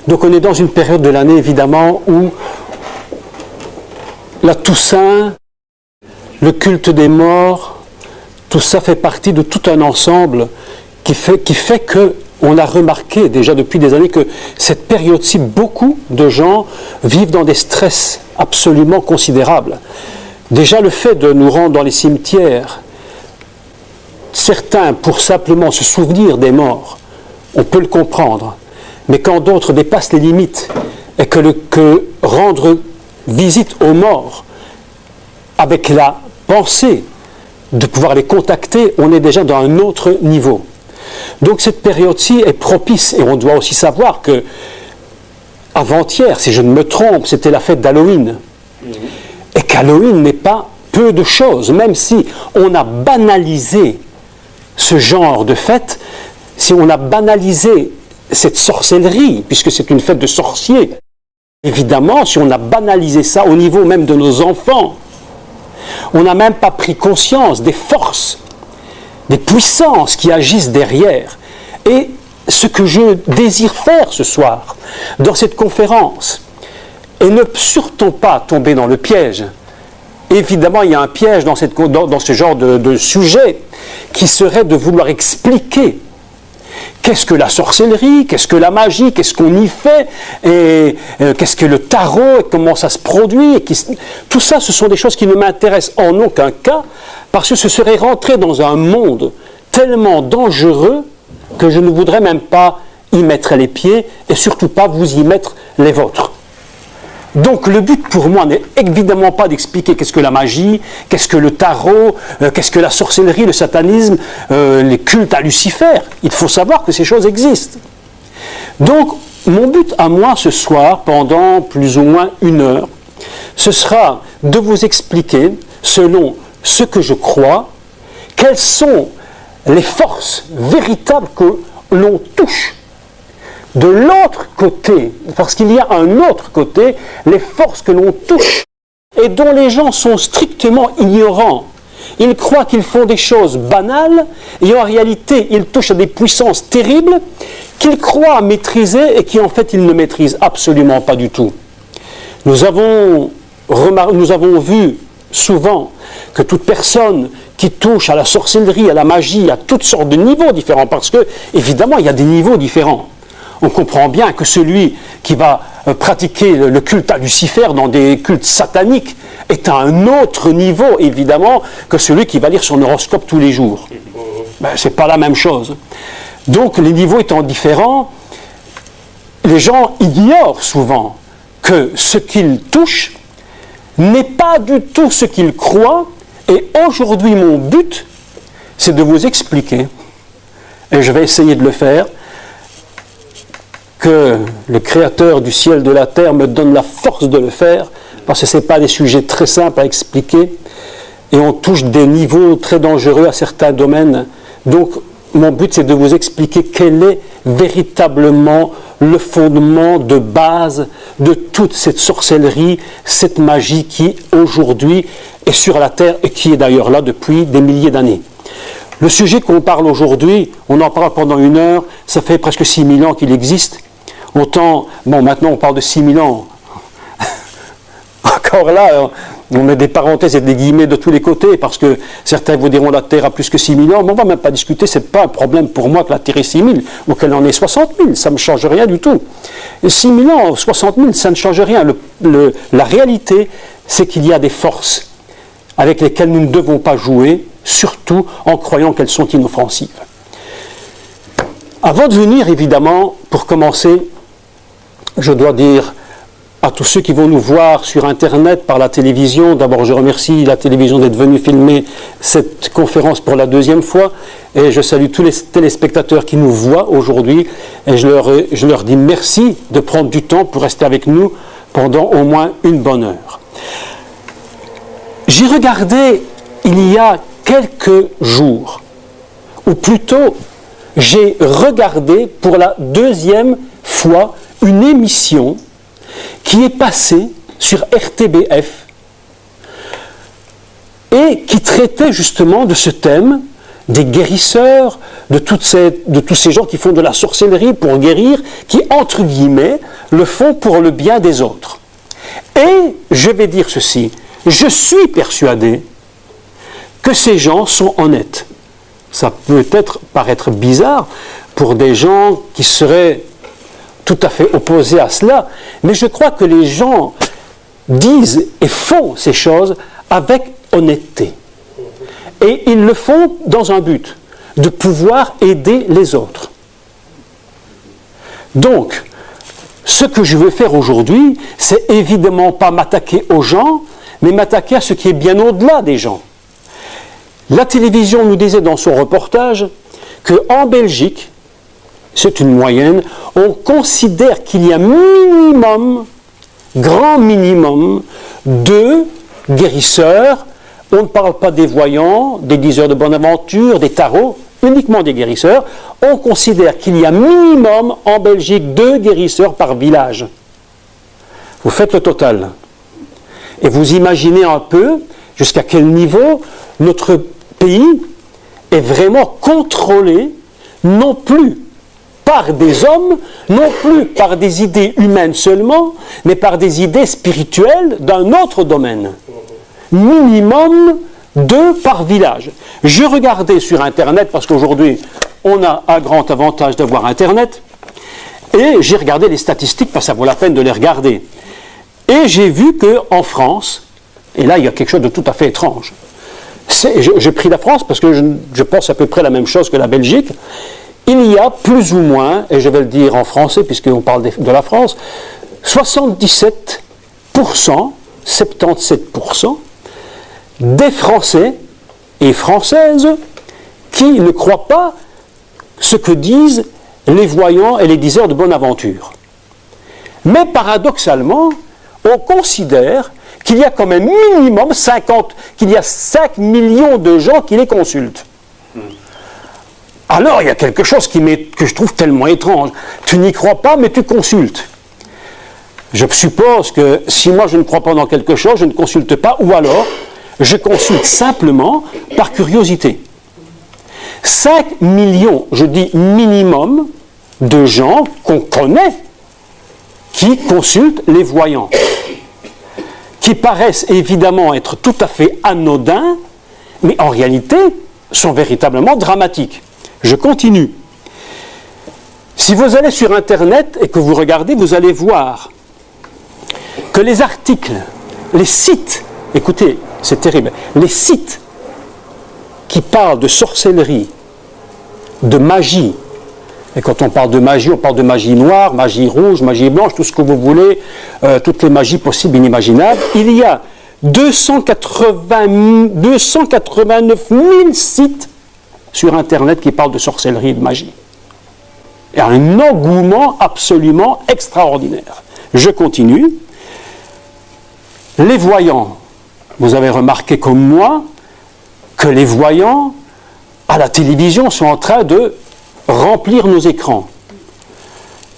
Donc on est dans une période de l'année évidemment où la Toussaint, le culte des morts, tout ça fait partie de tout un ensemble qui fait que on a remarqué déjà depuis des années que cette période-ci, beaucoup de gens vivent dans des stress absolument considérables. Déjà le fait de nous rendre dans les cimetières, certains pour simplement se souvenir des morts, on peut le comprendre, mais quand d'autres dépassent les limites et que rendre visite aux morts avec la pensée de pouvoir les contacter, on est déjà dans un autre niveau. Donc cette période-ci est propice, et on doit aussi savoir que avant-hier, si je ne me trompe, c'était la fête d'Halloween. Et qu'Halloween n'est pas peu de choses, même si on a banalisé ce genre de fête, si on a banalisé cette sorcellerie, puisque c'est une fête de sorciers, évidemment, si on a banalisé ça au niveau même de nos enfants, on n'a même pas pris conscience des forces, des puissances qui agissent derrière. Et ce que je désire faire ce soir, dans cette conférence, et ne surtout pas tomber dans le piège. Évidemment, il y a un piège dans ce genre de sujet qui serait de vouloir expliquer qu'est-ce que la sorcellerie, qu'est-ce que la magie, qu'est-ce qu'on y fait, et qu'est-ce que le tarot, et comment ça se produit. Tout ça, ce sont des choses qui ne m'intéressent en aucun cas, parce que ce serait rentrer dans un monde tellement dangereux que je ne voudrais même pas y mettre les pieds, et surtout pas vous y mettre les vôtres. Donc le but pour moi n'est évidemment pas d'expliquer qu'est-ce que la magie, qu'est-ce que le tarot, qu'est-ce que la sorcellerie, le satanisme, les cultes à Lucifer. Il faut savoir que ces choses existent. Donc mon but à moi ce soir, pendant plus ou moins 1 heure, ce sera de vous expliquer, selon ce que je crois, quelles sont les forces véritables que l'on touche. De l'autre côté, parce qu'il y a un autre côté, les forces que l'on touche et dont les gens sont strictement ignorants. Ils croient qu'ils font des choses banales et en réalité ils touchent à des puissances terribles qu'ils croient maîtriser et qui en fait ils ne maîtrisent absolument pas du tout. Nous avons vu souvent que toute personne qui touche à la sorcellerie, à la magie, à toutes sortes de niveaux différents, parce que évidemment il y a des niveaux différents. On comprend bien que celui qui va pratiquer le culte à Lucifer dans des cultes sataniques est à un autre niveau, évidemment, que celui qui va lire son horoscope tous les jours. Ben, ce n'est pas la même chose. Donc, les niveaux étant différents, les gens ignorent souvent que ce qu'ils touchent n'est pas du tout ce qu'ils croient. Et aujourd'hui, mon but, c'est de vous expliquer, et je vais essayer de le faire, que le Créateur du ciel et de la terre me donne la force de le faire, parce que ce n'est pas des sujets très simples à expliquer, et on touche des niveaux très dangereux à certains domaines. Donc, mon but, c'est de vous expliquer quel est véritablement le fondement de base de toute cette sorcellerie, cette magie qui, aujourd'hui, est sur la terre et qui est d'ailleurs là depuis des milliers d'années. Le sujet qu'on parle aujourd'hui, on en parle pendant 1 heure, ça fait presque 6000 ans qu'il existe. Autant, bon, maintenant on parle de 6000 ans. Encore là, on met des parenthèses et des guillemets de tous les côtés, parce que certains vous diront la Terre a plus que 6000 ans, mais on ne va même pas discuter, ce n'est pas un problème pour moi que la Terre ait 6000 ou qu'elle en ait 60 000, ça ne me change rien du tout. 6000 ans, 60 000, ça ne change rien. La réalité, c'est qu'il y a des forces avec lesquelles nous ne devons pas jouer, surtout en croyant qu'elles sont inoffensives. Avant de venir, évidemment, pour commencer, je dois dire à tous ceux qui vont nous voir sur Internet, par la télévision, d'abord je remercie la télévision d'être venue filmer cette conférence pour la 2e fois, et je salue tous les téléspectateurs qui nous voient aujourd'hui, et je leur dis merci de prendre du temps pour rester avec nous pendant au moins 1 bonne heure. J'ai regardé il y a quelques jours, ou plutôt j'ai regardé pour la 2e fois une émission qui est passée sur RTBF et qui traitait justement de ce thème des guérisseurs, de tous ces gens qui font de la sorcellerie pour guérir, qui, entre guillemets, le font pour le bien des autres. Et je vais dire ceci, je suis persuadé que ces gens sont honnêtes. Ça peut peut-être paraître bizarre pour des gens qui seraient tout à fait opposés à cela, mais je crois que les gens disent et font ces choses avec honnêteté. Et ils le font dans un but, de pouvoir aider les autres. Donc, ce que je veux faire aujourd'hui, c'est évidemment pas m'attaquer aux gens, mais m'attaquer à ce qui est bien au-delà des gens. La télévision nous disait dans son reportage qu'en Belgique, c'est une moyenne, on considère qu'il y a minimum, grand minimum, 2 guérisseurs. On ne parle pas des voyants, des diseurs de bonne aventure, des tarots, uniquement des guérisseurs. On considère qu'il y a minimum en Belgique 2 guérisseurs par village. Vous faites le total. Et vous imaginez un peu jusqu'à quel niveau notre pays est vraiment contrôlé, non plus par des hommes, non plus par des idées humaines seulement, mais par des idées spirituelles d'un autre domaine. Minimum 2 par village. Je regardais sur Internet, parce qu'aujourd'hui, on a un grand avantage d'avoir Internet, et j'ai regardé les statistiques, parce que ça vaut la peine de les regarder. Et j'ai vu qu'en France, et là il y a quelque chose de tout à fait étrange, j'ai pris la France parce que je pense à peu près la même chose que la Belgique, il y a plus ou moins, et je vais le dire en français puisqu'on parle de la France, 77%, 77% des Français et Françaises qui ne croient pas ce que disent les voyants et les diseurs de bonne aventure. Mais paradoxalement, on considère qu'il y a quand même minimum 5 millions de gens qui les consultent. Alors il y a quelque chose que je trouve tellement étrange. Tu n'y crois pas, mais tu consultes. Je suppose que si moi je ne crois pas dans quelque chose, je ne consulte pas, ou alors je consulte simplement par curiosité. 5 millions, je dis minimum, de gens qu'on connaît qui consultent les voyants, qui paraissent évidemment être tout à fait anodins, mais en réalité sont véritablement dramatiques. Je continue. Si vous allez sur Internet et que vous regardez, vous allez voir que les articles, les sites, écoutez, c'est terrible, les sites qui parlent de sorcellerie, de magie, et quand on parle de magie, on parle de magie noire, magie rouge, magie blanche, tout ce que vous voulez, toutes les magies possibles et inimaginables, il y a 289 000 sites sur Internet qui parlent de sorcellerie et de magie. Il y a un engouement absolument extraordinaire. Je continue. Les voyants, vous avez remarqué comme moi que les voyants à la télévision sont en train de remplir nos écrans.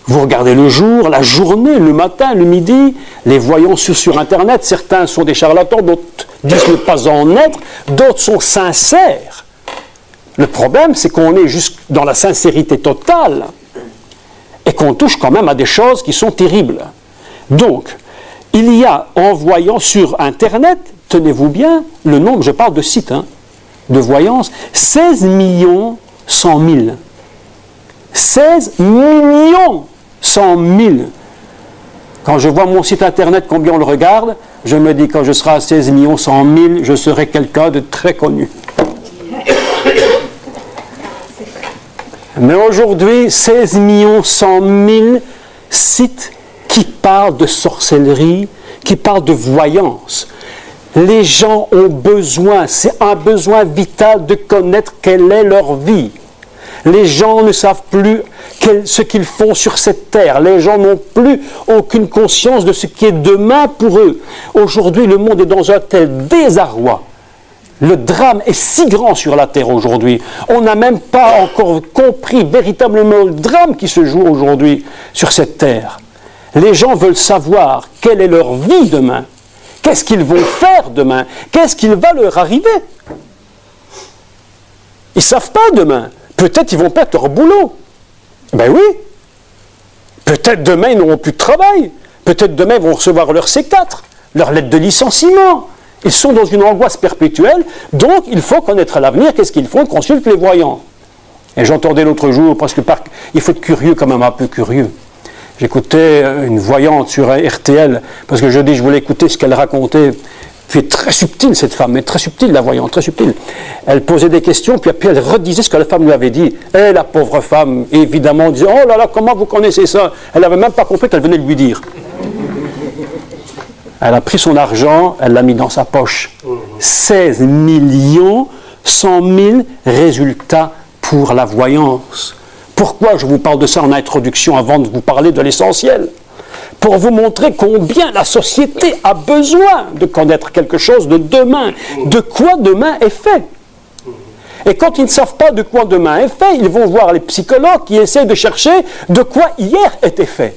Vous regardez le jour, la journée, le matin, le midi, les voyants sur Internet, certains sont des charlatans, d'autres disent ne pas en être, d'autres sont sincères. Le problème, c'est qu'on est juste dans la sincérité totale et qu'on touche quand même à des choses qui sont terribles. Donc, il y a, en voyant sur Internet, tenez-vous bien, le nombre, je parle de sites, de voyance, 16 100 000. 16 100 000. Quand je vois mon site Internet, combien on le regarde, je me dis, quand je serai à 16 100 000, je serai quelqu'un de très connu. Mais aujourd'hui, 16 100 000 sites qui parlent de sorcellerie, qui parlent de voyance. Les gens ont besoin, c'est un besoin vital de connaître quelle est leur vie. Les gens ne savent plus ce qu'ils font sur cette terre. Les gens n'ont plus aucune conscience de ce qui est demain pour eux. Aujourd'hui, le monde est dans un tel désarroi. Le drame est si grand sur la terre aujourd'hui. On n'a même pas encore compris véritablement le drame qui se joue aujourd'hui sur cette terre. Les gens veulent savoir quelle est leur vie demain. Qu'est-ce qu'ils vont faire demain? Qu'est-ce qui va leur arriver? Ils ne savent pas demain. Peut-être ils vont perdre leur boulot. Ben oui. Peut-être demain, ils n'auront plus de travail. Peut-être demain, ils vont recevoir leur C4, leur lettre de licenciement. Ils sont dans une angoisse perpétuelle, donc il faut connaître l'avenir. Qu'est-ce qu'ils font? Ils consultent les voyants. Et j'entendais l'autre jour, parce que il faut être curieux, quand même un peu curieux. J'écoutais une voyante sur RTL, parce que je voulais écouter ce qu'elle racontait. Puis elle est très subtile, cette femme, mais très subtile, la voyante, très subtile. Elle posait des questions, puis elle redisait ce que la femme lui avait dit. Et la pauvre femme, évidemment, disait, oh là là, comment vous connaissez ça? Elle n'avait même pas compris qu'elle venait de lui dire. Elle a pris son argent, elle l'a mis dans sa poche. 16 100 000 résultats pour la voyance. Pourquoi je vous parle de ça en introduction avant de vous parler de l'essentiel? Pour vous montrer combien la société a besoin de connaître quelque chose de demain, de quoi demain est fait. Et quand ils ne savent pas de quoi demain est fait, ils vont voir les psychologues qui essaient de chercher de quoi hier était fait.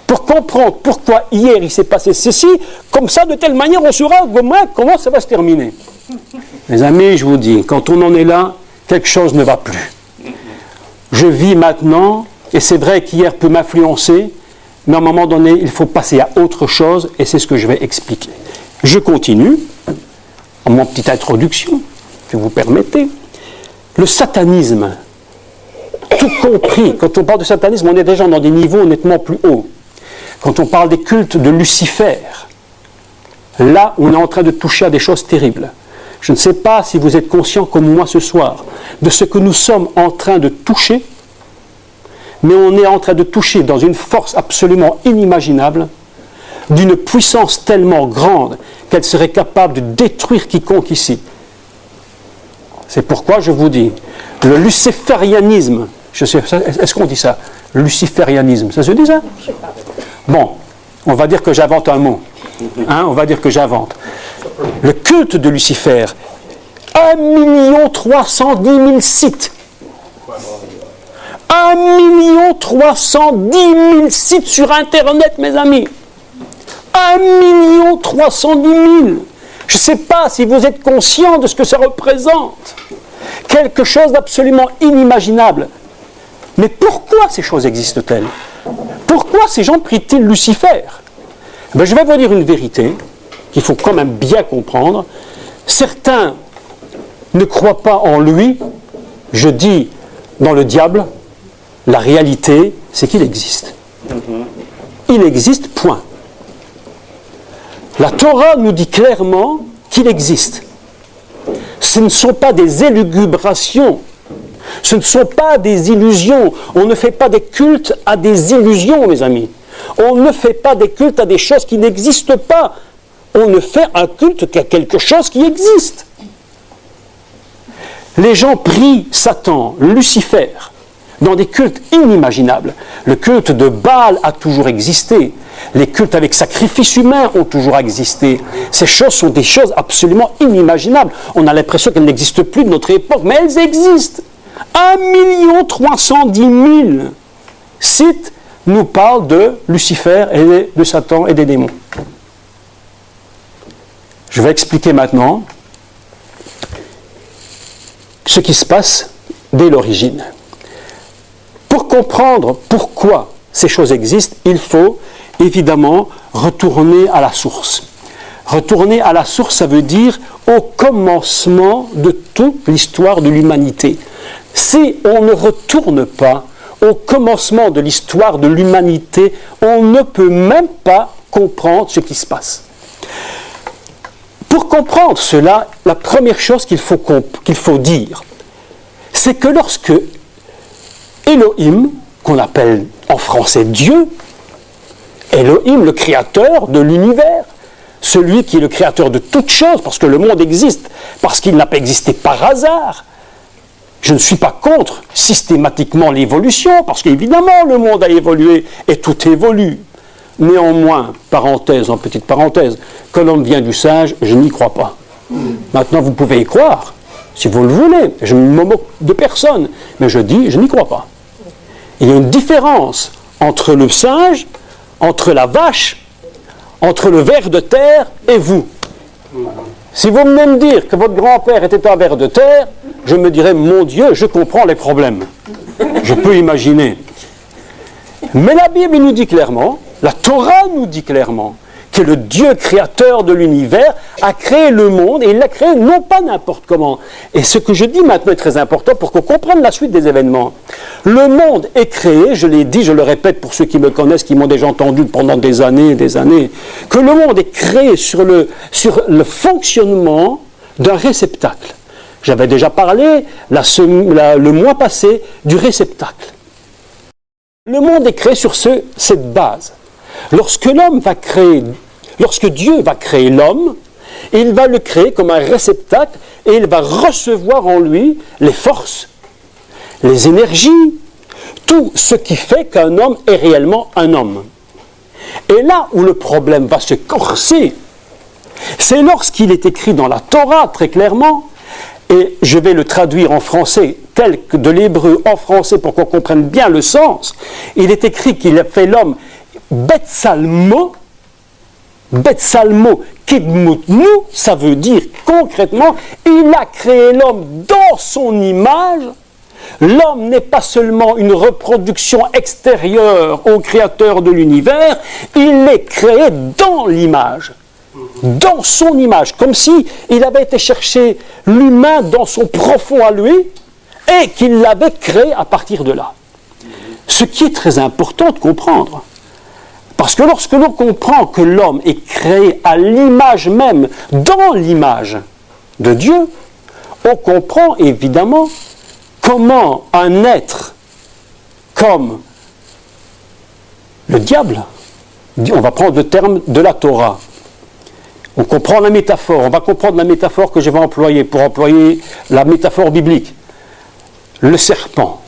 Pour comprendre pourquoi hier il s'est passé ceci, comme ça, de telle manière, on saura demain comment ça va se terminer. Mes amis, je vous dis, quand on en est là, quelque chose ne va plus. Je vis maintenant, et c'est vrai qu'hier peut m'influencer, mais à un moment donné, il faut passer à autre chose, et c'est ce que je vais expliquer. Je continue, en mon petite introduction, si vous permettez. Le satanisme, tout compris, quand on parle de satanisme, on est déjà dans des niveaux nettement plus hauts. Quand on parle des cultes de Lucifer, là, on est en train de toucher à des choses terribles. Je ne sais pas si vous êtes conscients comme moi ce soir de ce que nous sommes en train de toucher, mais on est en train de toucher dans une force absolument inimaginable, d'une puissance tellement grande qu'elle serait capable de détruire quiconque ici. C'est pourquoi je vous dis, le luciférianisme, est-ce qu'on dit ça? Luciférianisme, ça se dit ça? Bon, on va dire que j'invente un mot. On va dire que j'invente. Le culte de Lucifer, 1 310 000 sites. 1 310 000 sites sur Internet, mes amis. 1 310 000. Je ne sais pas si vous êtes conscients de ce que ça représente. Quelque chose d'absolument inimaginable. Mais pourquoi ces choses existent-elles? Pourquoi ces gens prient-ils Lucifer? Je vais vous dire une vérité qu'il faut quand même bien comprendre. Certains ne croient pas en lui. Je dis dans le diable, la réalité, c'est qu'il existe. Il existe, point. La Torah nous dit clairement qu'il existe. Ce ne sont pas des élucubrations. Ce ne sont pas des illusions. On ne fait pas des cultes à des illusions, mes amis. On ne fait pas des cultes à des choses qui n'existent pas. On ne fait un culte qu'à quelque chose qui existe. Les gens prient Satan, Lucifer, dans des cultes inimaginables. Le culte de Baal a toujours existé. Les cultes avec sacrifice humain ont toujours existé. Ces choses sont des choses absolument inimaginables. On a l'impression qu'elles n'existent plus de notre époque, mais elles existent. 1 310 000 sites nous parlent de Lucifer et de Satan et des démons. Je vais expliquer maintenant ce qui se passe dès l'origine. Pour comprendre pourquoi ces choses existent, il faut évidemment retourner à la source. Retourner à la source, ça veut dire au commencement de toute l'histoire de l'humanité. Si on ne retourne pas au commencement de l'histoire de l'humanité, on ne peut même pas comprendre ce qui se passe. Pour comprendre cela, la première chose qu'il faut dire, c'est que lorsque Elohim, qu'on appelle en français Dieu, Elohim, le créateur de l'univers, celui qui est le créateur de toutes choses, parce que le monde existe, parce qu'il n'a pas existé par hasard. Je ne suis pas contre systématiquement l'évolution, parce qu'évidemment le monde a évolué et tout évolue. Néanmoins, parenthèse en petite parenthèse, que l'homme vient du singe, je n'y crois pas. Maintenant, vous pouvez y croire, si vous le voulez. Je ne me moque de personne, mais je dis, je n'y crois pas. Il y a une différence entre le singe, entre la vache, entre le ver de terre et vous. Si vous venez me dire que votre grand-père était un ver de terre, je me dirais, mon Dieu, je comprends les problèmes. Je peux imaginer. Mais la Bible nous dit clairement, la Torah nous dit clairement, que le Dieu créateur de l'univers a créé le monde, et il l'a créé non pas n'importe comment. Et ce que je dis maintenant est très important pour qu'on comprenne la suite des événements. Le monde est créé, je l'ai dit, je le répète pour ceux qui me connaissent, qui m'ont déjà entendu pendant des années, que le monde est créé sur le fonctionnement d'un réceptacle. J'avais déjà parlé le mois passé du réceptacle. Le monde est créé sur cette base. Lorsque Dieu va créer l'homme, il va le créer comme un réceptacle et il va recevoir en lui les forces, les énergies, tout ce qui fait qu'un homme est réellement un homme. Et là où le problème va se corser, c'est lorsqu'il est écrit dans la Torah très clairement, et je vais le traduire en français tel que de l'hébreu en français pour qu'on comprenne bien le sens, il est écrit qu'il a fait l'homme Betsalmo Kidmutnu, ça veut dire concrètement, il a créé l'homme dans son image. L'homme n'est pas seulement une reproduction extérieure au créateur de l'univers, il est créé dans l'image, dans son image, comme si il avait été chercher l'humain dans son profond à lui et qu'il l'avait créé à partir de là. Ce qui est très important de comprendre. Parce que lorsque l'on comprend que l'homme est créé à l'image même, dans l'image de Dieu, on comprend évidemment comment un être comme le diable, on va prendre le terme de la Torah, on comprend la métaphore, on va comprendre la métaphore que je vais employer pour employer la métaphore biblique. Le serpent,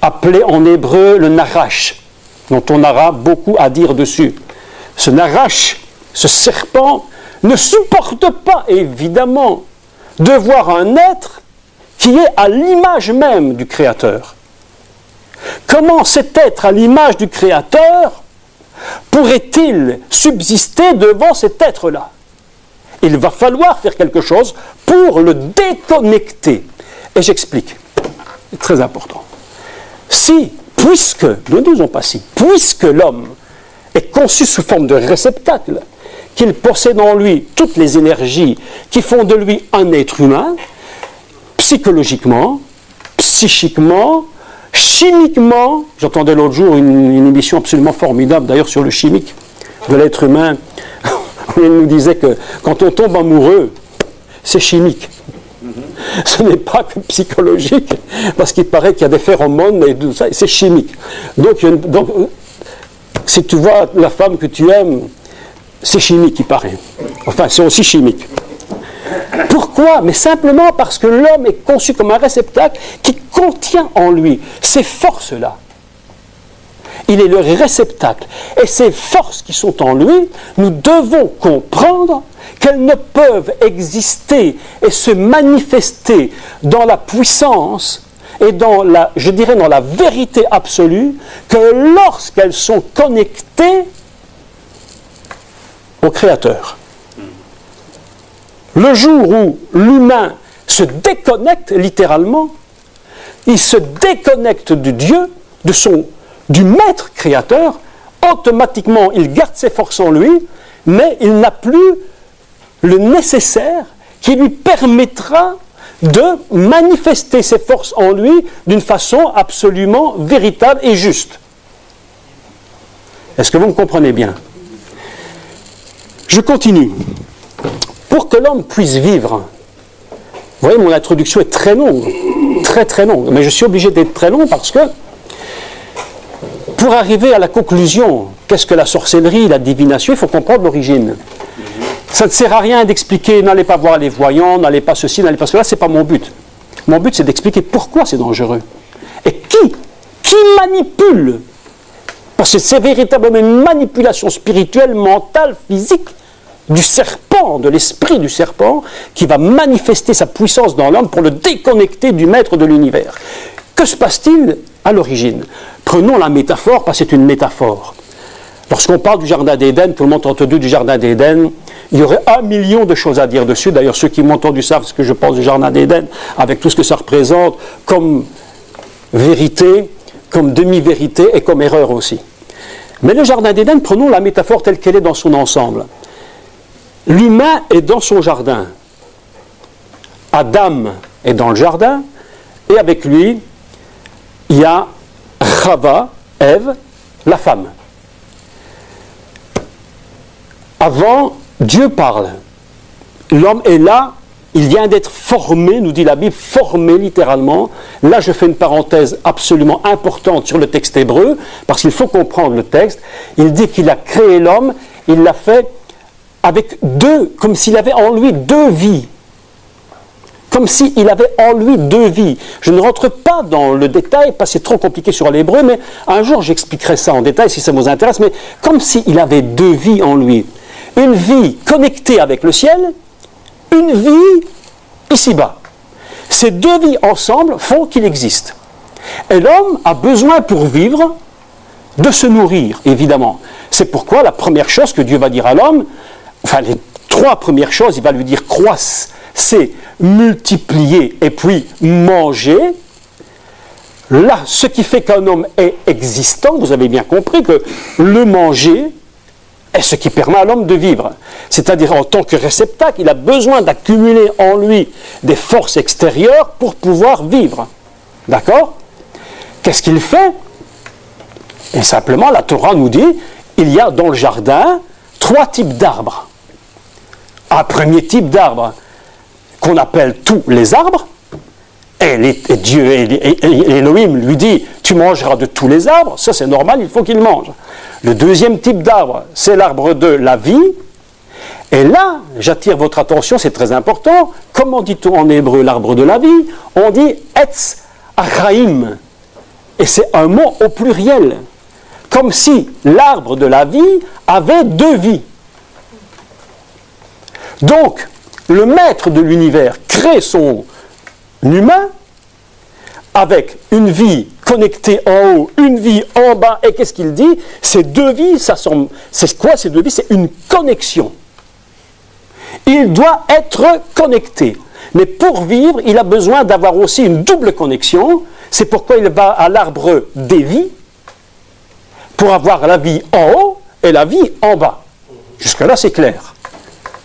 appelé en hébreu le Narash, dont on aura beaucoup à dire dessus. Ce Narash, ce serpent, ne supporte pas, évidemment, de voir un être qui est à l'image même du Créateur. Comment cet être à l'image du Créateur pourrait-il subsister devant cet être-là? Il va falloir faire quelque chose pour le déconnecter. Et j'explique. C'est très important. Puisque l'homme est conçu sous forme de réceptacle, qu'il possède en lui toutes les énergies qui font de lui un être humain, psychologiquement, psychiquement, chimiquement, j'entendais l'autre jour une émission absolument formidable d'ailleurs sur le chimique de l'être humain, où il nous disait que quand on tombe amoureux, c'est chimique. Ce n'est pas que psychologique, parce qu'il paraît qu'il y a des phéromones et tout ça, c'est chimique. Donc, si tu vois la femme que tu aimes, c'est chimique, il paraît. Enfin, c'est aussi chimique. Pourquoi? Mais simplement parce que l'homme est conçu comme un réceptacle qui contient en lui ces forces-là. Il est le réceptacle. Et ces forces qui sont en lui, nous devons comprendre qu'elles ne peuvent exister et se manifester dans la puissance et dans la vérité absolue que lorsqu'elles sont connectées au Créateur. Le jour où l'humain se déconnecte littéralement, il se déconnecte de Dieu, du maître créateur, automatiquement il garde ses forces en lui, mais il n'a plus le nécessaire qui lui permettra de manifester ses forces en lui d'une façon absolument véritable et juste. Est-ce que vous me comprenez bien? Je continue. Pour que l'homme puisse vivre, vous voyez, mon introduction est très longue, très très longue, mais je suis obligé d'être très long parce que pour arriver à la conclusion, qu'est-ce que la sorcellerie, la divination, il faut comprendre l'origine. Ça ne sert à rien d'expliquer, n'allez pas voir les voyants, n'allez pas ceci, n'allez pas cela, ce n'est pas mon but. Mon but, c'est d'expliquer pourquoi c'est dangereux. Et qui manipule? Parce que c'est véritablement une manipulation spirituelle, mentale, physique, du serpent, de l'esprit du serpent, qui va manifester sa puissance dans l'homme pour le déconnecter du maître de l'univers. Que se passe-t-il à l'origine? Prenons la métaphore, parce que c'est une métaphore. Lorsqu'on parle du Jardin d'Éden, tout le monde a entendu du Jardin d'Éden, il y aurait 1 million de choses à dire dessus. D'ailleurs, ceux qui m'ont entendu savent ce que je pense du Jardin d'Éden, avec tout ce que ça représente comme vérité, comme demi-vérité et comme erreur aussi. Mais le jardin d'Éden, prenons la métaphore telle qu'elle est dans son ensemble. L'humain est dans son jardin. Adam est dans le jardin, et avec lui, il y a Chava, Ève, la femme. Avant, Dieu parle. L'homme est là, il vient d'être formé, nous dit la Bible, formé littéralement. Là, je fais une parenthèse absolument importante sur le texte hébreu, parce qu'il faut comprendre le texte. Il dit qu'il a créé l'homme, il l'a fait avec deux, comme s'il avait en lui deux vies. Comme s'il avait en lui deux vies. Je ne rentre pas dans le détail, parce que c'est trop compliqué sur l'hébreu, mais un jour j'expliquerai ça en détail si ça vous intéresse, mais comme s'il avait deux vies en lui. Une vie connectée avec le ciel, une vie ici-bas. Ces deux vies ensemble font qu'il existe. Et l'homme a besoin pour vivre de se nourrir, évidemment. C'est pourquoi la première chose que Dieu va dire à l'homme, enfin les trois premières choses, il va lui dire croisse, c'est multiplier et puis manger. Là, ce qui fait qu'un homme est existant, vous avez bien compris que le manger est ce qui permet à l'homme de vivre. C'est-à-dire, en tant que réceptacle, il a besoin d'accumuler en lui des forces extérieures pour pouvoir vivre. D'accord? Qu'est-ce qu'il fait? Et simplement, la Torah nous dit, il y a dans le jardin trois types d'arbres. Un premier type d'arbre qu'on appelle tous les arbres, et Dieu, Elohim lui dit, tu mangeras de tous les arbres, ça c'est normal, il faut qu'il mange. Le deuxième type d'arbre, c'est l'arbre de la vie, et là, j'attire votre attention, c'est très important, comment dit-on en hébreu l'arbre de la vie? On dit Etz Achaim, et c'est un mot au pluriel, comme si l'arbre de la vie avait deux vies. Donc, le maître de l'univers crée son humain avec une vie connectée en haut, une vie en bas, et qu'est-ce qu'il dit? Ces deux vies, c'est quoi ces deux vies? C'est une connexion. Il doit être connecté. Mais pour vivre, il a besoin d'avoir aussi une double connexion. C'est pourquoi il va à l'arbre des vies, pour avoir la vie en haut et la vie en bas. Jusque-là, c'est clair.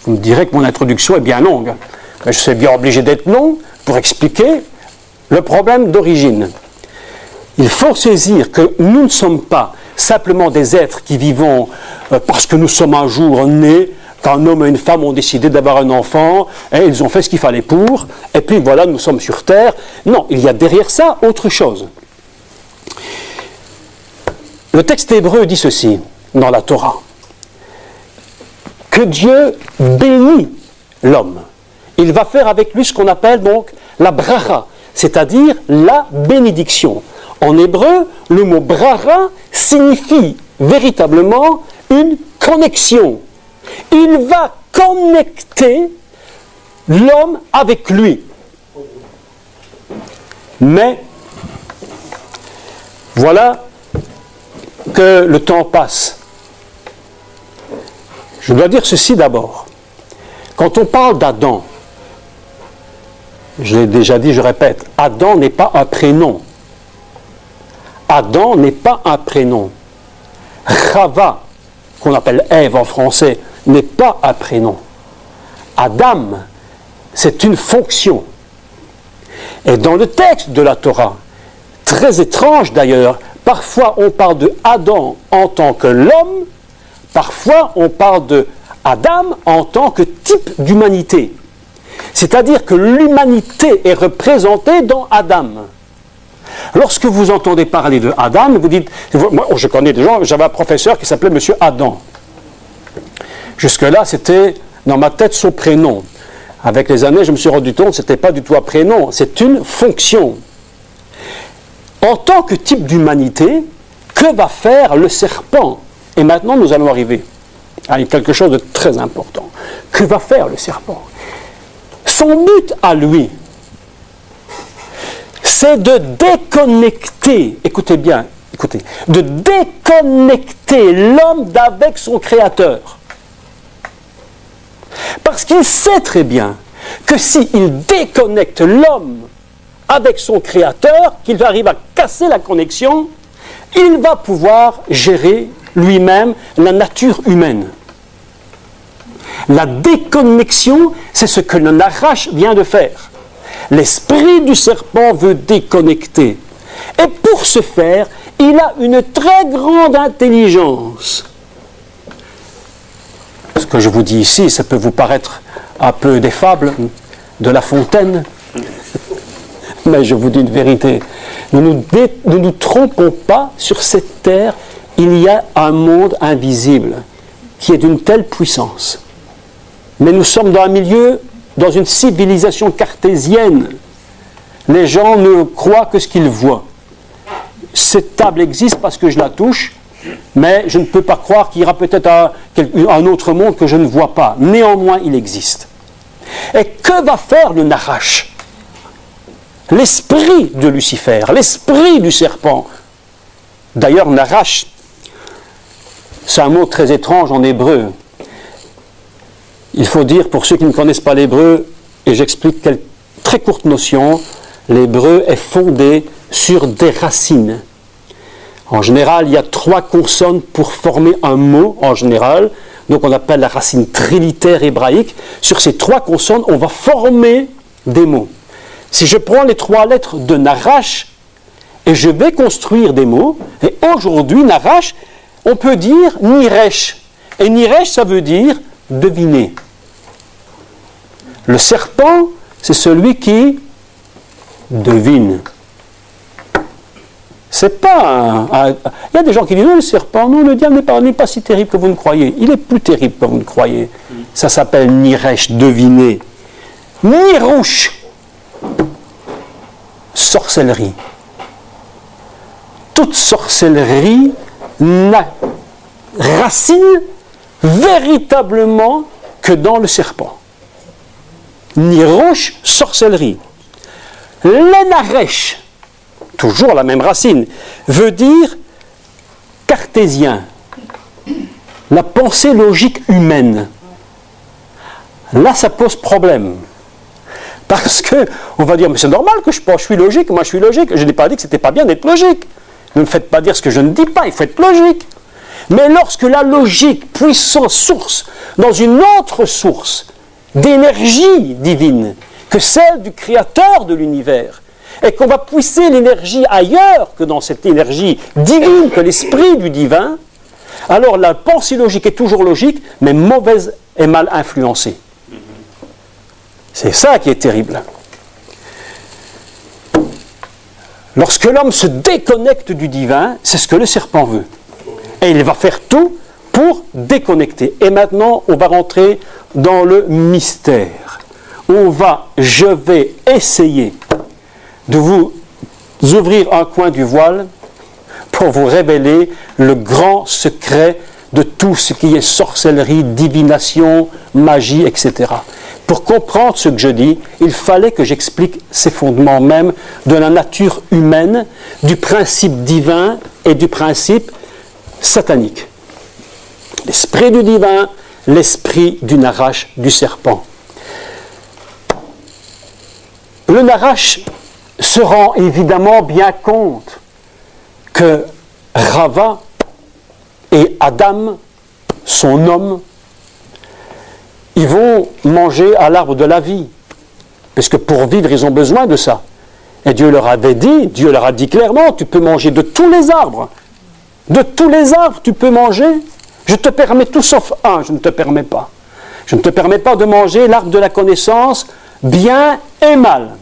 Vous me direz que mon introduction est bien longue. Mais je suis bien obligé d'être long pour expliquer le problème d'origine. Il faut saisir que nous ne sommes pas simplement des êtres qui vivons parce que nous sommes un jour nés, qu'un homme et une femme ont décidé d'avoir un enfant, et ils ont fait ce qu'il fallait pour, et puis voilà, nous sommes sur Terre. Non, il y a derrière ça autre chose. Le texte hébreu dit ceci, dans la Torah, que Dieu bénit l'homme. Il va faire avec lui ce qu'on appelle donc la bracha, c'est-à-dire la bénédiction. En hébreu, le mot bracha signifie véritablement une connexion. Il va connecter l'homme avec lui. Mais voilà que le temps passe. Je dois dire ceci d'abord. Quand on parle d'Adam, je l'ai déjà dit, je répète, Adam n'est pas un prénom. Adam n'est pas un prénom. Chava, qu'on appelle Ève en français, n'est pas un prénom. Adam, c'est une fonction. Et dans le texte de la Torah, très étrange d'ailleurs, parfois on parle de Adam en tant que l'homme, parfois on parle de Adam en tant que type d'humanité. C'est-à-dire que l'humanité est représentée dans Adam. Lorsque vous entendez parler de Adam, vous dites, moi je connais des gens, j'avais un professeur qui s'appelait Monsieur Adam. Jusque-là, c'était dans ma tête son prénom. Avec les années, je me suis rendu compte que ce n'était pas du tout un prénom, c'est une fonction. En tant que type d'humanité, que va faire le serpent? Et maintenant, nous allons arriver à quelque chose de très important. Que va faire le serpent? Son but à lui, c'est de déconnecter, écoutez bien, écoutez, de déconnecter l'homme d'avec son créateur. Parce qu'il sait très bien que s'il déconnecte l'homme avec son créateur, qu'il arrive à casser la connexion, il va pouvoir gérer lui-même la nature humaine. La déconnexion, c'est ce que le Nachash vient de faire. L'esprit du serpent veut déconnecter. Et pour ce faire, il a une très grande intelligence. Ce que je vous dis ici, ça peut vous paraître un peu des fables de La Fontaine, mais je vous dis une vérité. Ne nous trompons pas, sur cette terre, il y a un monde invisible qui est d'une telle puissance. Mais nous sommes dans un milieu, dans une civilisation cartésienne. Les gens ne croient que ce qu'ils voient. Cette table existe parce que je la touche, mais je ne peux pas croire qu'il y aura peut-être un autre monde que je ne vois pas. Néanmoins, il existe. Et que va faire le Nachash? L'esprit de Lucifer, l'esprit du serpent. D'ailleurs, Nachash, c'est un mot très étrange en hébreu. Il faut dire, pour ceux qui ne connaissent pas l'hébreu, et j'explique quelques très courtes notions, l'hébreu est fondé sur des racines. En général, il y a 3 consonnes pour former un mot, en général. Donc on appelle la racine trilitère hébraïque. Sur ces 3 consonnes, on va former des mots. Si je prends les 3 lettres de Nachash, et je vais construire des mots, et aujourd'hui, Nachash, on peut dire Niresh. Et Niresh, ça veut dire deviner. Le serpent, c'est celui qui devine. C'est pas il y a des gens qui disent, non, le serpent, non, le diable n'est pas si terrible que vous ne croyez. Il est plus terrible que vous ne croyez. Ça s'appelle Niresh, deviner. Nirouche, sorcellerie. Toute sorcellerie n'a racine véritablement que dans le serpent. Nirouche, sorcellerie. Lenaresh, toujours la même racine, veut dire cartésien, la pensée logique humaine. Là, ça pose problème. Parce qu'on va dire, mais c'est normal que je suis logique, moi je suis logique. Je n'ai pas dit que ce n'était pas bien d'être logique. Ne me faites pas dire ce que je ne dis pas, il faut être logique. Mais lorsque la logique, puissance, source, dans une autre source d'énergie divine que celle du créateur de l'univers, et qu'on va puiser l'énergie ailleurs que dans cette énergie divine, que l'esprit du divin, alors la pensée logique est toujours logique, mais mauvaise et mal influencée. C'est ça qui est terrible. Lorsque l'homme se déconnecte du divin, c'est ce que le serpent veut. Et il va faire tout pour déconnecter. Et maintenant, on va rentrer dans le mystère. Je vais essayer de vous ouvrir un coin du voile pour vous révéler le grand secret de tout ce qui est sorcellerie, divination, magie, etc. Pour comprendre ce que je dis, il fallait que j'explique ces fondements même de la nature humaine, du principe divin et du principe satanique. L'esprit du divin, l'esprit du Nachash, du serpent. Le Nachash se rend évidemment bien compte que Rava et Adam, son homme, ils vont manger à l'arbre de la vie, parce que pour vivre, ils ont besoin de ça. Et Dieu leur a dit clairement, tu peux manger de tous les arbres. De tous les arbres, tu peux manger. Je te permets tout sauf un, je ne te permets pas. Je ne te permets pas de manger l'arbre de la connaissance, bien et mal.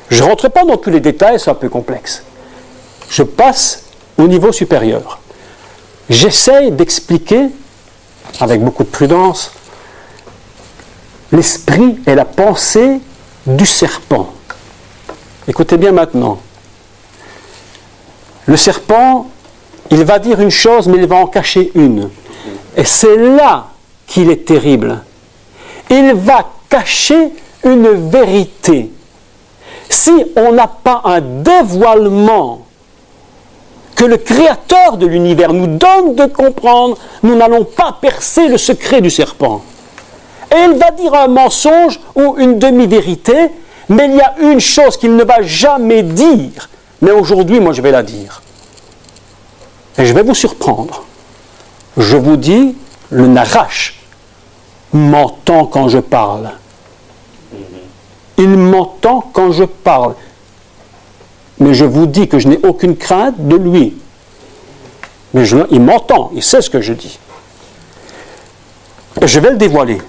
Je ne rentre pas dans tous les détails, c'est un peu complexe. Je passe au niveau supérieur. J'essaye d'expliquer, avec beaucoup de prudence, l'esprit et la pensée du serpent. Écoutez bien maintenant. Le serpent, il va dire une chose, mais il va en cacher une. Et c'est là qu'il est terrible. Il va cacher une vérité. Si on n'a pas un dévoilement que le créateur de l'univers nous donne de comprendre, nous n'allons pas percer le secret du serpent. Et il va dire un mensonge ou une demi-vérité, mais il y a une chose qu'il ne va jamais dire. Mais aujourd'hui, moi, je vais la dire. Et je vais vous surprendre. Je vous dis, le Narash m'entend quand je parle. Il m'entend quand je parle. Mais je vous dis que je n'ai aucune crainte de lui. Mais il m'entend, il sait ce que je dis. Et je vais le dévoiler.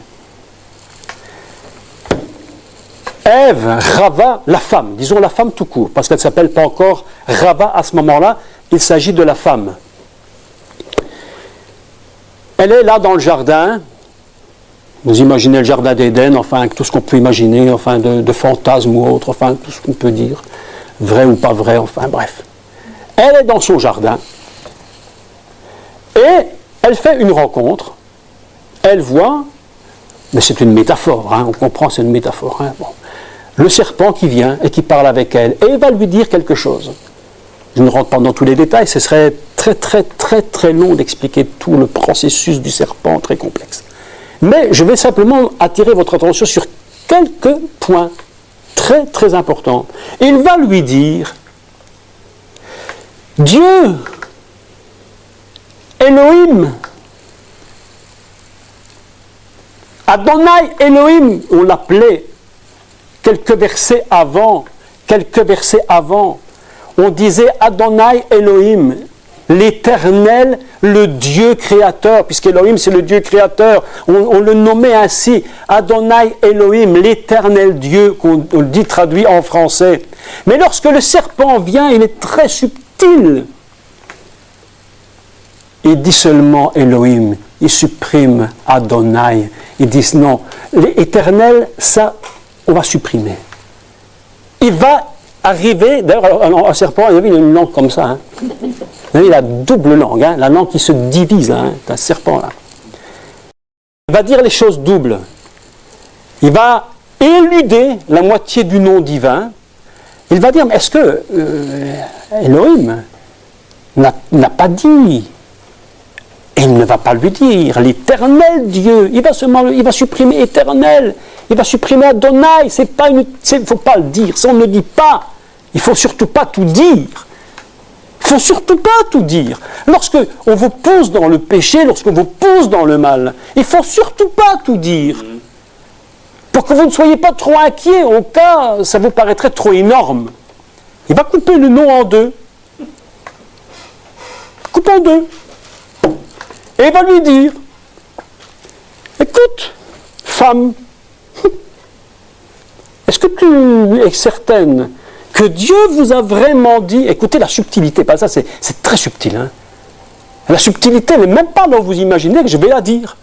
Ève, Rava, la femme, disons la femme tout court, parce qu'elle ne s'appelle pas encore Rava à ce moment-là, il s'agit de la femme. Elle est là dans le jardin, vous imaginez le jardin d'Éden, enfin tout ce qu'on peut imaginer, enfin de fantasmes ou autre, enfin tout ce qu'on peut dire, vrai ou pas vrai, enfin bref. Elle est dans son jardin, et elle fait une rencontre, elle voit, mais c'est une métaphore, hein, on comprend, c'est une métaphore, hein, bon. Le serpent qui vient et qui parle avec elle, et il va lui dire quelque chose. Je ne rentre pas dans tous les détails, ce serait très long d'expliquer tout le processus du serpent, très complexe. Mais je vais simplement attirer votre attention sur quelques points très importants. Il va lui dire, Dieu, Elohim, Adonai Elohim, on l'appelait quelques versets avant, on disait Adonai Elohim, l'Éternel, le Dieu créateur, puisque Elohim c'est le Dieu créateur, on le nommait ainsi, Adonai Elohim, l'Éternel Dieu, qu'on dit traduit en français. Mais lorsque le serpent vient, il est très subtil. Il dit seulement Elohim, il supprime Adonai. Ils disent non, l'Éternel, ça, on va supprimer. Il va arriver, d'ailleurs, un serpent, il a une langue comme ça. Hein. Il a double langue, hein, la langue qui se divise, hein, un serpent là. Il va dire les choses doubles. Il va éluder la moitié du nom divin. Il va dire, mais est-ce que Elohim n'a pas dit? Et il ne va pas lui dire, l'Éternel Dieu, il va supprimer Éternel, il va supprimer Adonai, il ne faut pas le dire, ça on ne le dit pas, il ne faut surtout pas tout dire. Il ne faut surtout pas tout dire. Lorsque on vous pousse dans le péché, lorsqu'on vous pousse dans le mal, il ne faut surtout pas tout dire. Pour que vous ne soyez pas trop inquiets, au cas, ça vous paraîtrait trop énorme. Il va couper le nom en deux. Coupe en deux. Et il va lui dire, écoute, femme, est-ce que tu es certaine que Dieu vous a vraiment dit, écoutez la subtilité, pas ça, c'est très subtil. Hein. La subtilité n'est même pas là où vous imaginez que je vais la dire.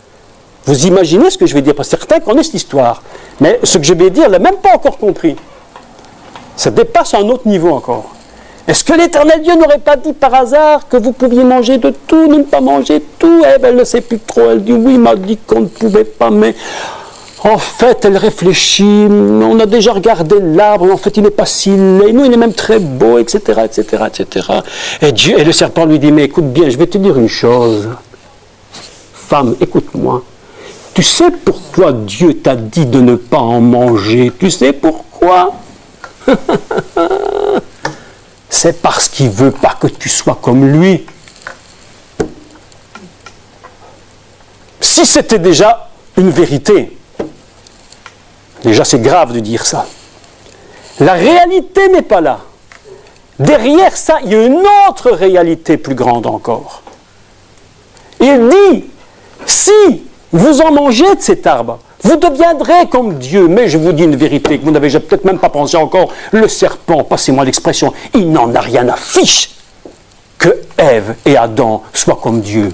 Vous imaginez ce que je vais dire, parce que certains connaissent l'histoire. Mais ce que je vais dire, je ne l'ai même pas encore compris. Ça dépasse un autre niveau encore. Est-ce que l'Éternel Dieu n'aurait pas dit par hasard que vous pouviez manger de tout, ne pas manger tout? Eh bien, elle ne sait plus trop. Elle dit, oui, il m'a dit qu'on ne pouvait pas, mais en fait, elle réfléchit. On a déjà regardé l'arbre, en fait, il n'est pas si laid. Nous, il est même très beau, etc., etc., etc. Et le serpent lui dit, mais écoute bien, je vais te dire une chose. Femme, écoute-moi. Tu sais pourquoi Dieu t'a dit de ne pas en manger? Tu sais pourquoi? C'est parce qu'il ne veut pas que tu sois comme lui. Si c'était déjà une vérité, déjà c'est grave de dire ça. La réalité n'est pas là. Derrière ça, il y a une autre réalité plus grande encore. Il dit, si vous en mangez de cet arbre, vous deviendrez comme Dieu. Mais je vous dis une vérité que vous n'avez peut-être même pas pensé encore. Le serpent, passez-moi l'expression, il n'en a rien à fiche que Ève et Adam soient comme Dieu.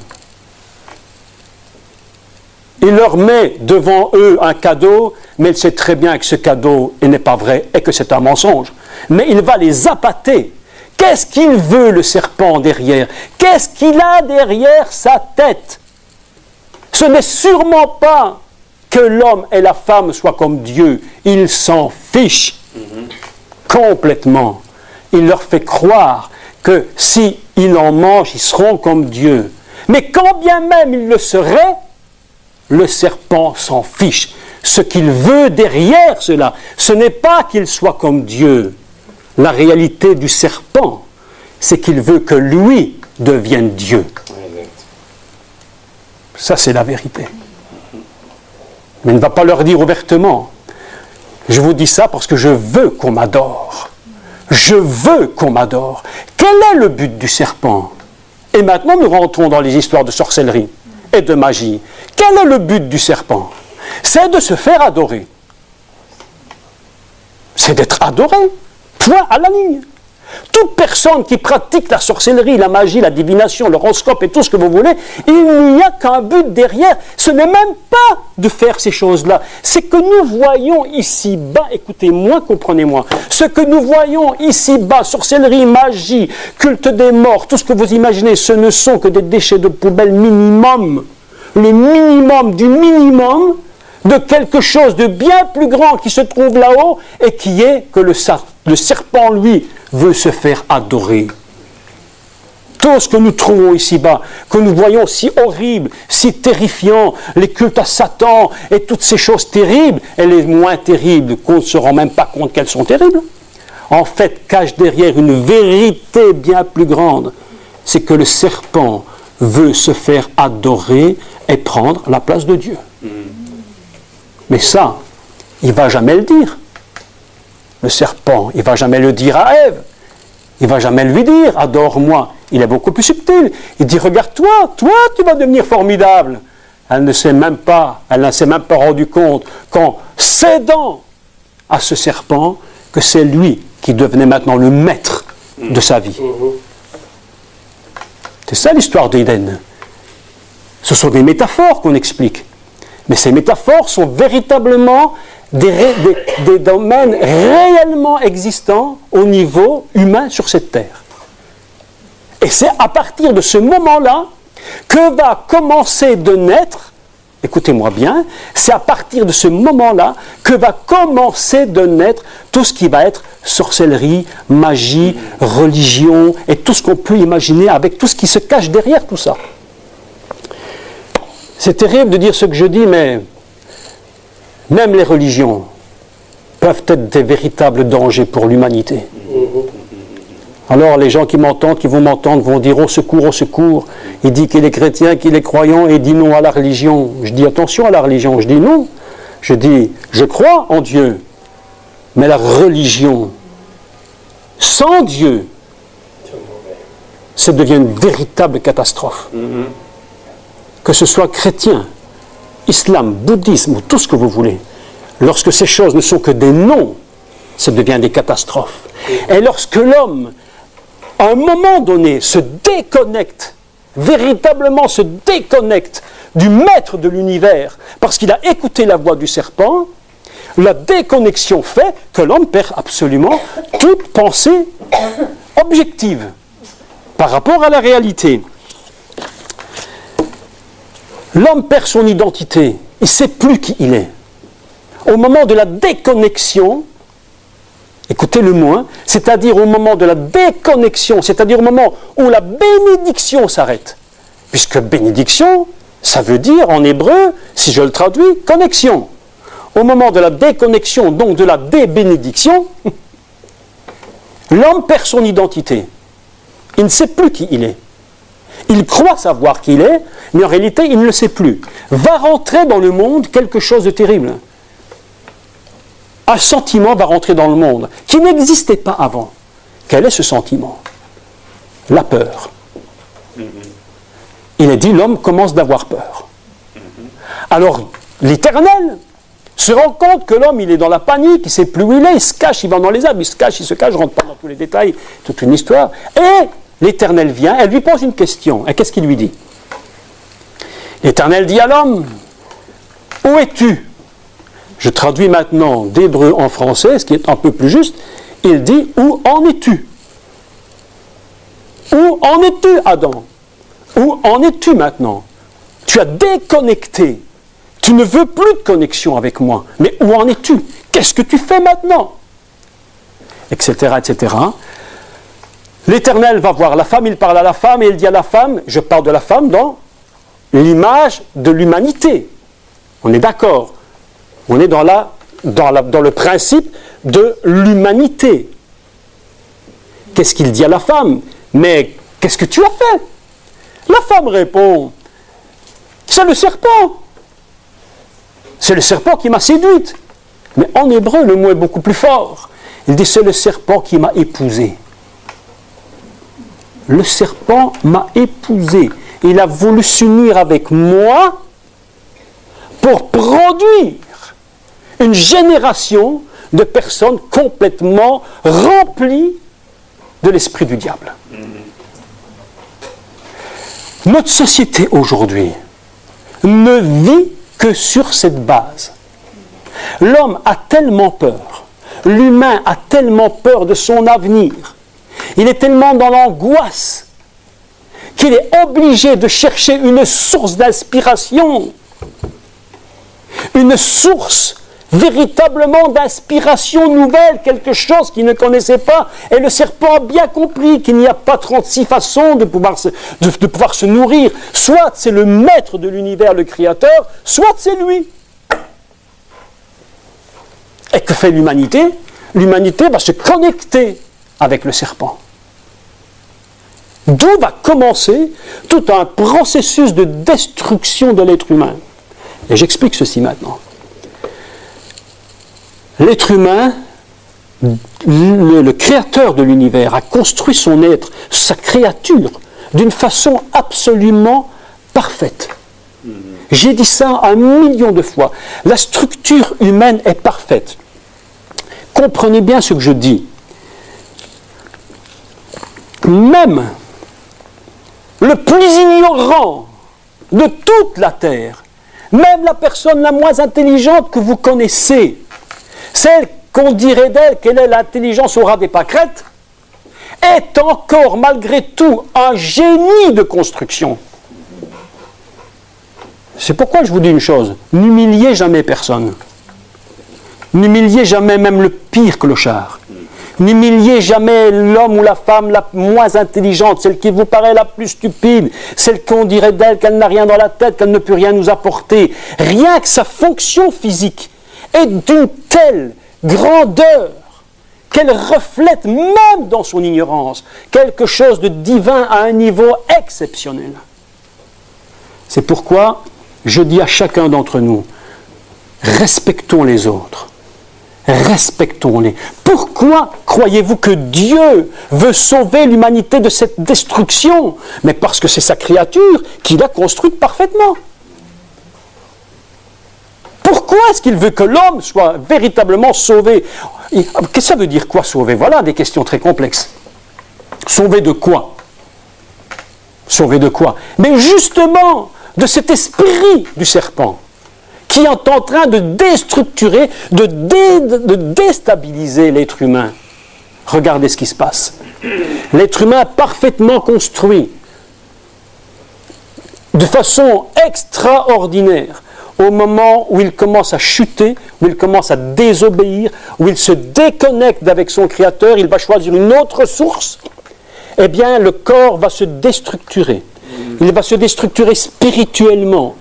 Il leur met devant eux un cadeau, mais il sait très bien que ce cadeau n'est pas vrai et que c'est un mensonge. Mais il va les appâter. Qu'est-ce qu'il veut, le serpent, derrière? Qu'est-ce qu'il a derrière sa tête? Ce n'est sûrement pas que l'homme et la femme soient comme Dieu. Il s'en fiche complètement. Il leur fait croire que s'ils en mangent, ils seront comme Dieu. Mais quand bien même ils le seraient, le serpent s'en fiche. Ce qu'il veut derrière cela, ce n'est pas qu'il soit comme Dieu. La réalité du serpent, c'est qu'il veut que lui, devienne Dieu. Ça, c'est la vérité. Mais il ne va pas leur dire ouvertement. Je vous dis ça parce que je veux qu'on m'adore. Je veux qu'on m'adore. Quel est le but du serpent? Et maintenant, nous rentrons dans les histoires de sorcellerie et de magie. Quel est le but du serpent? C'est de se faire adorer. C'est d'être adoré. Point à la ligne. Toute personne qui pratique la sorcellerie, la magie, la divination, l'horoscope et tout ce que vous voulez, il n'y a qu'un but derrière. Ce n'est même pas de faire ces choses-là. C'est que nous voyons ici-bas, écoutez-moi, comprenez-moi, ce que nous voyons ici-bas, sorcellerie, magie, culte des morts, tout ce que vous imaginez, ce ne sont que des déchets de poubelle minimum. Le minimum du minimum de quelque chose de bien plus grand qui se trouve là-haut et qui est que le serpent, lui, veut se faire adorer. Tout ce que nous trouvons ici-bas, que nous voyons si horrible, si terrifiant, les cultes à Satan et toutes ces choses terribles, elles sont moins terribles qu'on ne se rend même pas compte qu'elles sont terribles. En fait, cache derrière une vérité bien plus grande, c'est que le serpent veut se faire adorer et prendre la place de Dieu. Mais ça, il ne va jamais le dire. Le serpent, il ne va jamais le dire à Ève. Il ne va jamais lui dire, adore-moi. Il est beaucoup plus subtil. Il dit, regarde-toi, toi, tu vas devenir formidable. Elle ne s'est même pas rendue compte qu'en cédant à ce serpent, que c'est lui qui devenait maintenant le maître de sa vie. C'est ça l'histoire d'Éden. Ce sont des métaphores qu'on explique. Mais ces métaphores sont véritablement des domaines réellement existants au niveau humain sur cette terre. Et c'est à partir de ce moment-là que va commencer de naître, écoutez-moi bien, c'est à partir de ce moment-là que va commencer de naître tout ce qui va être sorcellerie, magie, religion et tout ce qu'on peut imaginer avec tout ce qui se cache derrière tout ça. C'est terrible de dire ce que je dis, mais même les religions peuvent être des véritables dangers pour l'humanité. Alors les gens qui m'entendent, qui vont m'entendre, vont dire « au secours, au secours ». Il dit qu'il est chrétien, qu'il est croyant, et il dit non à la religion. Je dis attention à la religion, je dis non. Je dis, je crois en Dieu, mais la religion, sans Dieu, ça devient une véritable catastrophe. Que ce soit chrétien, islam, bouddhisme ou tout ce que vous voulez, lorsque ces choses ne sont que des noms, ça devient des catastrophes. Et lorsque l'homme, à un moment donné, se déconnecte, véritablement se déconnecte du maître de l'univers, parce qu'il a écouté la voix du serpent, la déconnexion fait que l'homme perd absolument toute pensée objective par rapport à la réalité. L'homme perd son identité, il ne sait plus qui il est. Au moment de la déconnexion, écoutez le mot, c'est-à-dire au moment de la déconnexion, c'est-à-dire au moment où la bénédiction s'arrête. Puisque bénédiction, ça veut dire en hébreu, si je le traduis, connexion. Au moment de la déconnexion, donc de la débénédiction, l'homme perd son identité. Il ne sait plus qui il est. Il croit savoir qui il est, mais en réalité, il ne le sait plus. Va rentrer dans le monde quelque chose de terrible. Un sentiment va rentrer dans le monde qui n'existait pas avant. Quel est ce sentiment? La peur. Il est dit, l'homme commence d'avoir peur. Alors, l'Éternel se rend compte que l'homme, il est dans la panique, il ne sait plus où il est, il se cache, il va dans les arbres, il se cache, je ne rentre pas dans tous les détails, toute une histoire. Et l'Éternel vient, elle lui pose une question. Et qu'est-ce qu'il lui dit? L'Éternel dit à l'homme, où es-tu? Je traduis maintenant d'hébreu en français, ce qui est un peu plus juste. Il dit, où en es-tu? Où en es-tu, Adam? Où en es-tu maintenant? Tu as déconnecté. Tu ne veux plus de connexion avec moi. Mais où en es-tu? Qu'est-ce que tu fais maintenant? Etc., etc. L'Éternel va voir la femme, il parle à la femme et il dit à la femme, je parle de la femme dans l'image de l'humanité. On est d'accord. On est dans le principe de l'humanité. Qu'est-ce qu'il dit à la femme? Mais qu'est-ce que tu as fait? La femme répond, c'est le serpent. C'est le serpent qui m'a séduite. Mais en hébreu, le mot est beaucoup plus fort. Il dit, c'est le serpent qui m'a épousée. Le serpent m'a épousée. Il a voulu s'unir avec moi pour produire une génération de personnes complètement remplies de l'esprit du diable. Notre société aujourd'hui ne vit que sur cette base. L'homme a tellement peur, l'humain a tellement peur de son avenir, il est tellement dans l'angoisse qu'il est obligé de chercher une source d'inspiration, une source véritablement d'inspiration nouvelle, quelque chose qu'il ne connaissait pas. Et le serpent a bien compris qu'il n'y a pas 36 façons de pouvoir se nourrir. Soit c'est le maître de l'univers, le créateur, soit c'est lui. Et que fait l'humanité? L'humanité va se connecter avec le serpent. D'où va commencer tout un processus de destruction de l'être humain. Et j'explique ceci maintenant. L'être humain, le créateur de l'univers, a construit son être, sa créature, d'une façon absolument parfaite. J'ai dit ça 1 million de fois. La structure humaine est parfaite. Comprenez bien ce que je dis. Même le plus ignorant de toute la terre, même la personne la moins intelligente que vous connaissez, celle qu'on dirait d'elle qu'elle est l'intelligence au ras des pâquerettes, est encore malgré tout un génie de construction. C'est pourquoi je vous dis une chose, n'humiliez jamais personne. N'humiliez jamais même le pire clochard. N'humiliez jamais l'homme ou la femme la moins intelligente, celle qui vous paraît la plus stupide, celle qu'on dirait d'elle qu'elle n'a rien dans la tête, qu'elle ne peut rien nous apporter. Rien que sa fonction physique est d'une telle grandeur qu'elle reflète même dans son ignorance quelque chose de divin à un niveau exceptionnel. C'est pourquoi je dis à chacun d'entre nous, respectons les autres. Respectons-les. Pourquoi croyez-vous que Dieu veut sauver l'humanité de cette destruction? Mais parce que c'est sa créature qu'il a construite parfaitement. Pourquoi est-ce qu'il veut que l'homme soit véritablement sauvé? Qu'est-ce que ça veut dire quoi sauver? Voilà des questions très complexes. Sauver de quoi? Sauver de quoi? Mais justement, de cet esprit du serpent qui est en train de déstructurer, de déstabiliser l'être humain. Regardez ce qui se passe. L'être humain parfaitement construit, de façon extraordinaire, au moment où il commence à chuter, où il commence à désobéir, où il se déconnecte avec son Créateur, il va choisir une autre source, eh bien le corps va se déstructurer. Il va se déstructurer spirituellement.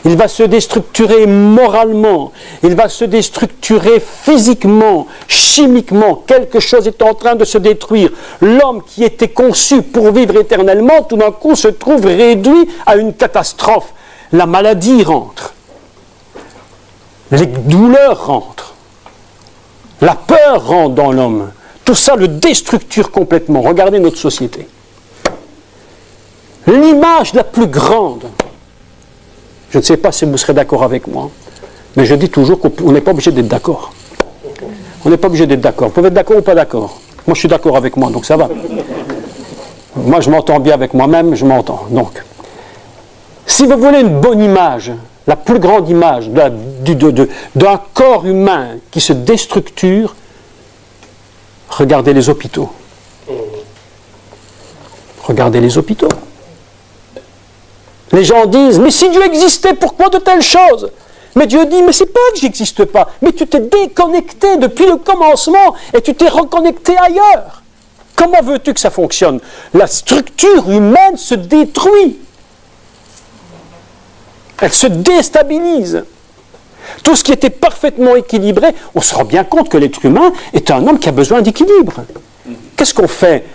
Il va se déstructurer moralement, il va se déstructurer physiquement, chimiquement. Quelque chose est en train de se détruire. L'homme qui était conçu pour vivre éternellement, tout d'un coup se trouve réduit à une catastrophe. La maladie rentre, les douleurs rentrent, la peur rentre dans l'homme. Tout ça le déstructure complètement. Regardez notre société. L'image la plus grande, je ne sais pas si vous serez d'accord avec moi, mais je dis toujours qu'on n'est pas obligé d'être d'accord. On n'est pas obligé d'être d'accord. Vous pouvez être d'accord ou pas d'accord. Moi, je suis d'accord avec moi, donc ça va. Moi, je m'entends bien avec moi-même, je m'entends. Donc, si vous voulez une bonne image, la plus grande image d'un corps humain qui se déstructure, regardez les hôpitaux. Regardez les hôpitaux. Les gens disent, mais si Dieu existait, pourquoi de telles choses? Mais Dieu dit, mais c'est pas que j'existe pas, mais tu t'es déconnecté depuis le commencement et tu t'es reconnecté ailleurs. Comment veux-tu que ça fonctionne? La structure humaine se détruit. Elle se déstabilise. Tout ce qui était parfaitement équilibré, on se rend bien compte que l'être humain est un homme qui a besoin d'équilibre. Qu'est-ce qu'on fait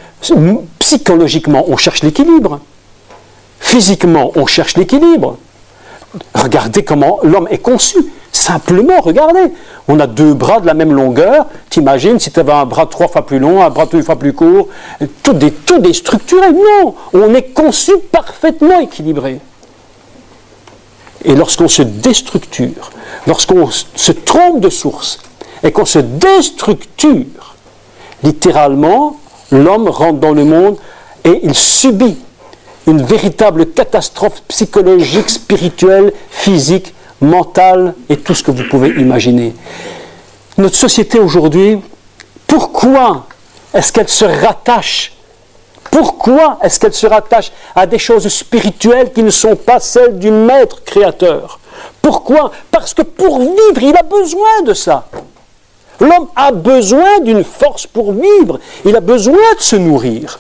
Psychologiquement, on cherche l'équilibre. Physiquement, on cherche l'équilibre. Regardez comment l'homme est conçu. Simplement, regardez. On a 2 bras de la même longueur. T'imagines si tu avais un bras 3 fois plus long, un bras 2 fois plus court. Tout déstructuré. Non, on est conçu parfaitement équilibré. Et lorsqu'on se déstructure, lorsqu'on se trompe de source et qu'on se déstructure, littéralement, l'homme rentre dans le monde et il subit une véritable catastrophe psychologique, spirituelle, physique, mentale et tout ce que vous pouvez imaginer. Notre société aujourd'hui, pourquoi est-ce qu'elle se rattache? Pourquoi est-ce qu'elle se rattache à des choses spirituelles qui ne sont pas celles du Maître Créateur? Pourquoi? Parce que pour vivre, il a besoin de ça. L'homme a besoin d'une force pour vivre. Il a besoin de se nourrir.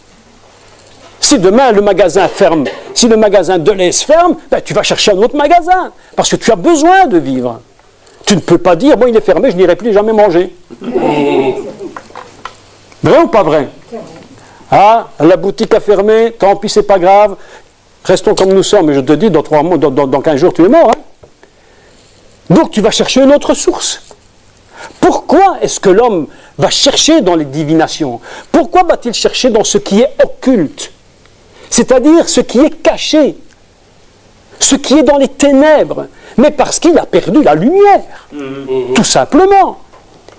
Si demain le magasin ferme, si le magasin Deleuze ferme, ben, tu vas chercher un autre magasin. Parce que tu as besoin de vivre. Tu ne peux pas dire, bon, il est fermé, je n'irai plus jamais manger. Vrai ou pas vrai? Ah, la boutique a fermé, tant pis, c'est pas grave. Restons comme nous sommes. Mais je te dis, dans 3 mois, dans 15 jours, tu es mort. Hein? Donc, tu vas chercher une autre source. Pourquoi est-ce que l'homme va chercher dans les divinations? Pourquoi va-t-il chercher dans ce qui est occulte? C'est-à-dire ce qui est caché, ce qui est dans les ténèbres. Mais parce qu'il a perdu la lumière. Tout simplement.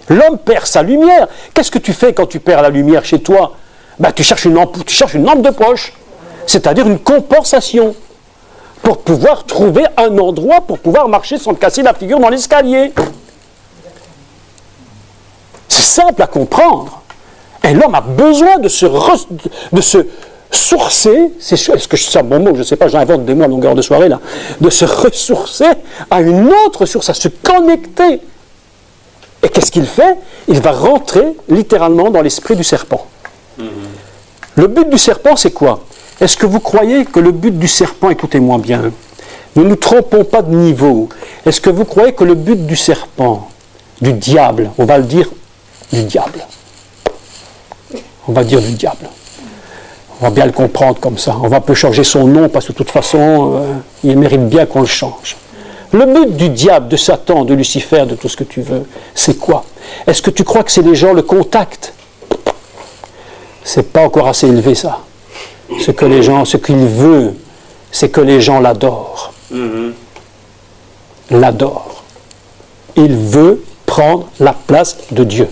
L'homme perd sa lumière. Qu'est-ce que tu fais quand tu perds la lumière chez toi? Ben, tu cherches une lampe de poche, c'est-à-dire une compensation, pour pouvoir trouver un endroit pour pouvoir marcher sans te casser la figure dans l'escalier. C'est simple à comprendre. Et l'homme a besoin de se sourcer, est-ce que c'est un bon mot, je ne sais pas, j'invente des mots à longueur de soirée là, de se ressourcer à une autre source, à se connecter. Et qu'est-ce qu'il fait? Il va rentrer littéralement dans l'esprit du serpent. Le but du serpent, c'est quoi? Est-ce que vous croyez que le but du serpent, écoutez-moi bien, ne nous trompons pas de niveau, est-ce que vous croyez que le but du serpent, du diable, on va le dire du diable, on va dire du diable, on va bien le comprendre comme ça, on va peu changer son nom parce que de toute façon, il mérite bien qu'on le change. Le but du diable, de Satan, de Lucifer, de tout ce que tu veux, c'est quoi? Est-ce que tu crois que c'est les gens le contactent? C'est pas encore assez élevé ça. Ce qu'il veut, c'est que les gens l'adorent. L'adorent. Il veut prendre la place de Dieu.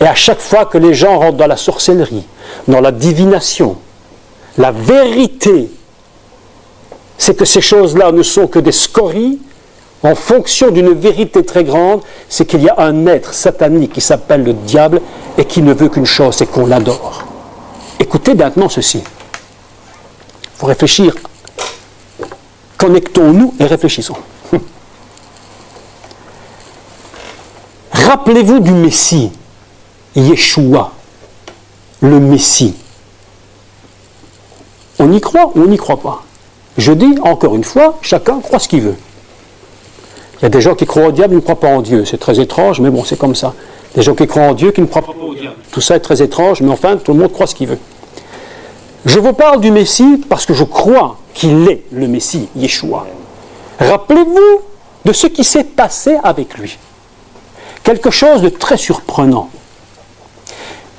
Et à chaque fois que les gens rentrent dans la sorcellerie, dans la divination, la vérité, c'est que ces choses-là ne sont que des scories en fonction d'une vérité très grande, c'est qu'il y a un être satanique qui s'appelle le diable et qui ne veut qu'une chose, c'est qu'on l'adore. Écoutez maintenant ceci. Il faut réfléchir. Connectons-nous et réfléchissons. Rappelez-vous du Messie, Yeshua, le Messie. On y croit ou on n'y croit pas? Je dis, encore une fois, chacun croit ce qu'il veut. Il y a des gens qui croient au diable, qui ne croient pas en Dieu. C'est très étrange, mais bon, c'est comme ça. Des gens qui croient en Dieu, qui ne croient pas au diable. Tout ça est très étrange, mais enfin, tout le monde croit ce qu'il veut. Je vous parle du Messie parce que je crois qu'il est le Messie, Yeshua. Rappelez-vous de ce qui s'est passé avec lui. Quelque chose de très surprenant.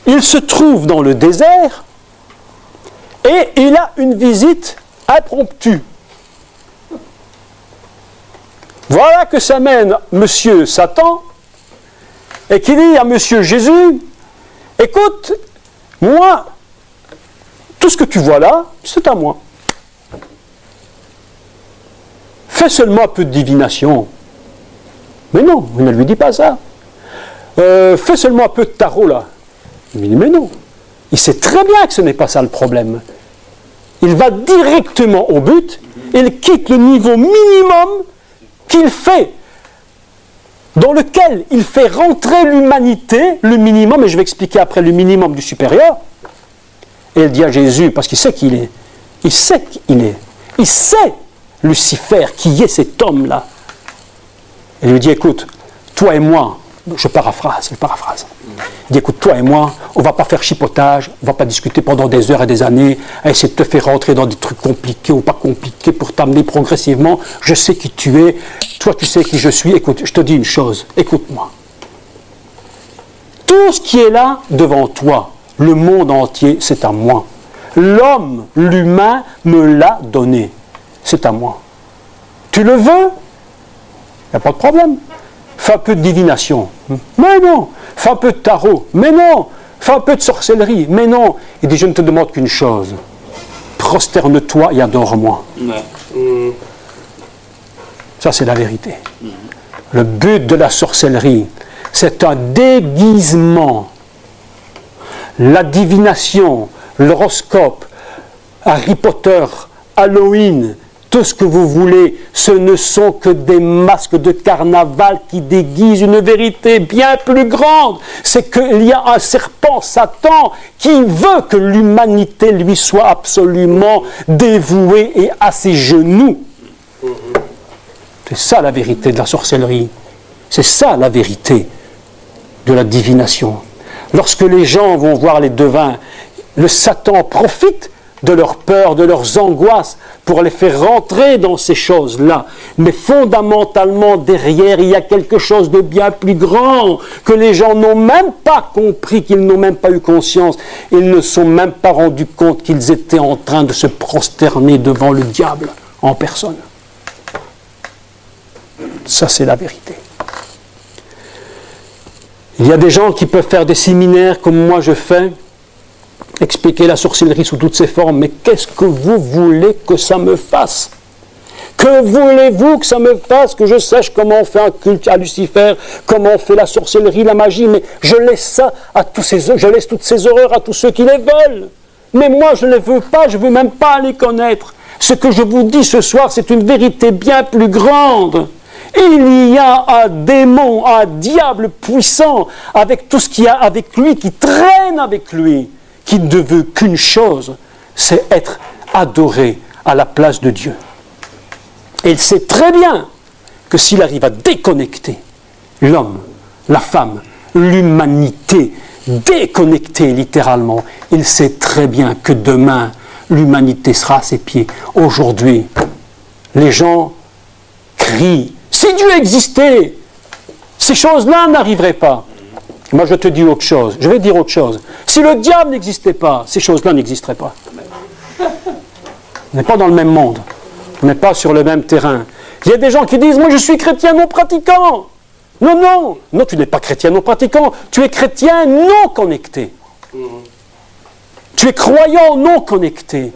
Il se trouve dans le désert et il a une visite impromptue. Voilà que s'amène Monsieur Satan et qui dit à Monsieur Jésus, écoute, moi, tout ce que tu vois là, c'est à moi. Fais seulement un peu de divination. Mais non, il ne lui dit pas ça. Fais seulement un peu de tarot là. Il lui dit, mais non. Il sait très bien que ce n'est pas ça le problème. Il va directement au but, il quitte le niveau minimum qu'il fait, dans lequel il fait rentrer l'humanité, le minimum, et je vais expliquer après le minimum du supérieur, et il dit à Jésus, parce qu'il sait qui il est, il sait qui il est, il sait Lucifer, qui est cet homme-là. Il lui dit, écoute, toi et moi, je paraphrase, Il dit, écoute, toi et moi, on ne va pas faire chipotage, on ne va pas discuter pendant des heures et des années, à essayer de te faire rentrer dans des trucs compliqués ou pas compliqués pour t'amener progressivement. Je sais qui tu es, toi tu sais qui je suis. Écoute, je te dis une chose, écoute-moi. Tout ce qui est là devant toi, le monde entier, c'est à moi. L'homme, l'humain, me l'a donné. C'est à moi. Tu le veux? Il n'y a pas de problème. Fais un peu de divination. Mais non. Fais un peu de tarot. Mais non. Fais un peu de sorcellerie. Mais non. Il dit, je ne te demande qu'une chose. Prosterne-toi et adore-moi. Ça, c'est la vérité. Le but de la sorcellerie, c'est un déguisement. La divination, l'horoscope, Harry Potter, Halloween, tout ce que vous voulez, ce ne sont que des masques de carnaval qui déguisent une vérité bien plus grande. C'est qu'il y a un serpent, Satan, qui veut que l'humanité lui soit absolument dévouée et à ses genoux. C'est ça la vérité de la sorcellerie. C'est ça la vérité de la divination. Lorsque les gens vont voir les devins, le Satan profite de leur peur, de leurs angoisses, pour les faire rentrer dans ces choses-là. Mais fondamentalement, derrière, il y a quelque chose de bien plus grand, que les gens n'ont même pas compris, qu'ils n'ont même pas eu conscience. Ils ne se sont même pas rendus compte qu'ils étaient en train de se prosterner devant le diable en personne. Ça, c'est la vérité. Il y a des gens qui peuvent faire des séminaires comme moi je fais, expliquer la sorcellerie sous toutes ses formes, mais qu'est-ce que vous voulez que ça me fasse? Que voulez-vous que ça me fasse? Que je sache comment on fait un culte à Lucifer, comment on fait la sorcellerie, la magie, mais je laisse ça à je laisse toutes ces horreurs à tous ceux qui les veulent. Mais moi je ne les veux pas, je ne veux même pas les connaître. Ce que je vous dis ce soir, c'est une vérité bien plus grande. Il y a un démon, un diable puissant, avec tout ce qu'il y a avec lui, qui traîne avec lui, qui ne veut qu'une chose, c'est être adoré à la place de Dieu. Et il sait très bien que s'il arrive à déconnecter l'homme, la femme, l'humanité, déconnecter littéralement, il sait très bien que demain, l'humanité sera à ses pieds. Aujourd'hui, les gens crient, si Dieu existait, ces choses-là n'arriveraient pas. Moi, je te dis autre chose. Je vais dire autre chose. Si le diable n'existait pas, ces choses-là n'existeraient pas. On n'est pas dans le même monde. On n'est pas sur le même terrain. Il y a des gens qui disent, moi je suis chrétien non pratiquant. Non, non. Non, tu n'es pas chrétien non pratiquant. Tu es chrétien non connecté. Tu es croyant non connecté.